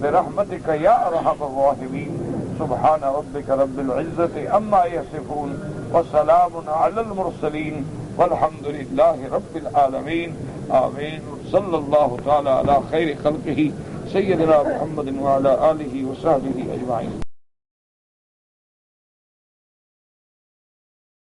برحمتک یا ارحم الراحمین. سبحان ربک رب العزت عما یصفون وسلام علی المرسلین والحمد للہ رب العالمین. آمین. صلی اللہ تعالی علی خیر خلقہ سیدنا محمد وعلی آلہ وصحبہ اجمعین.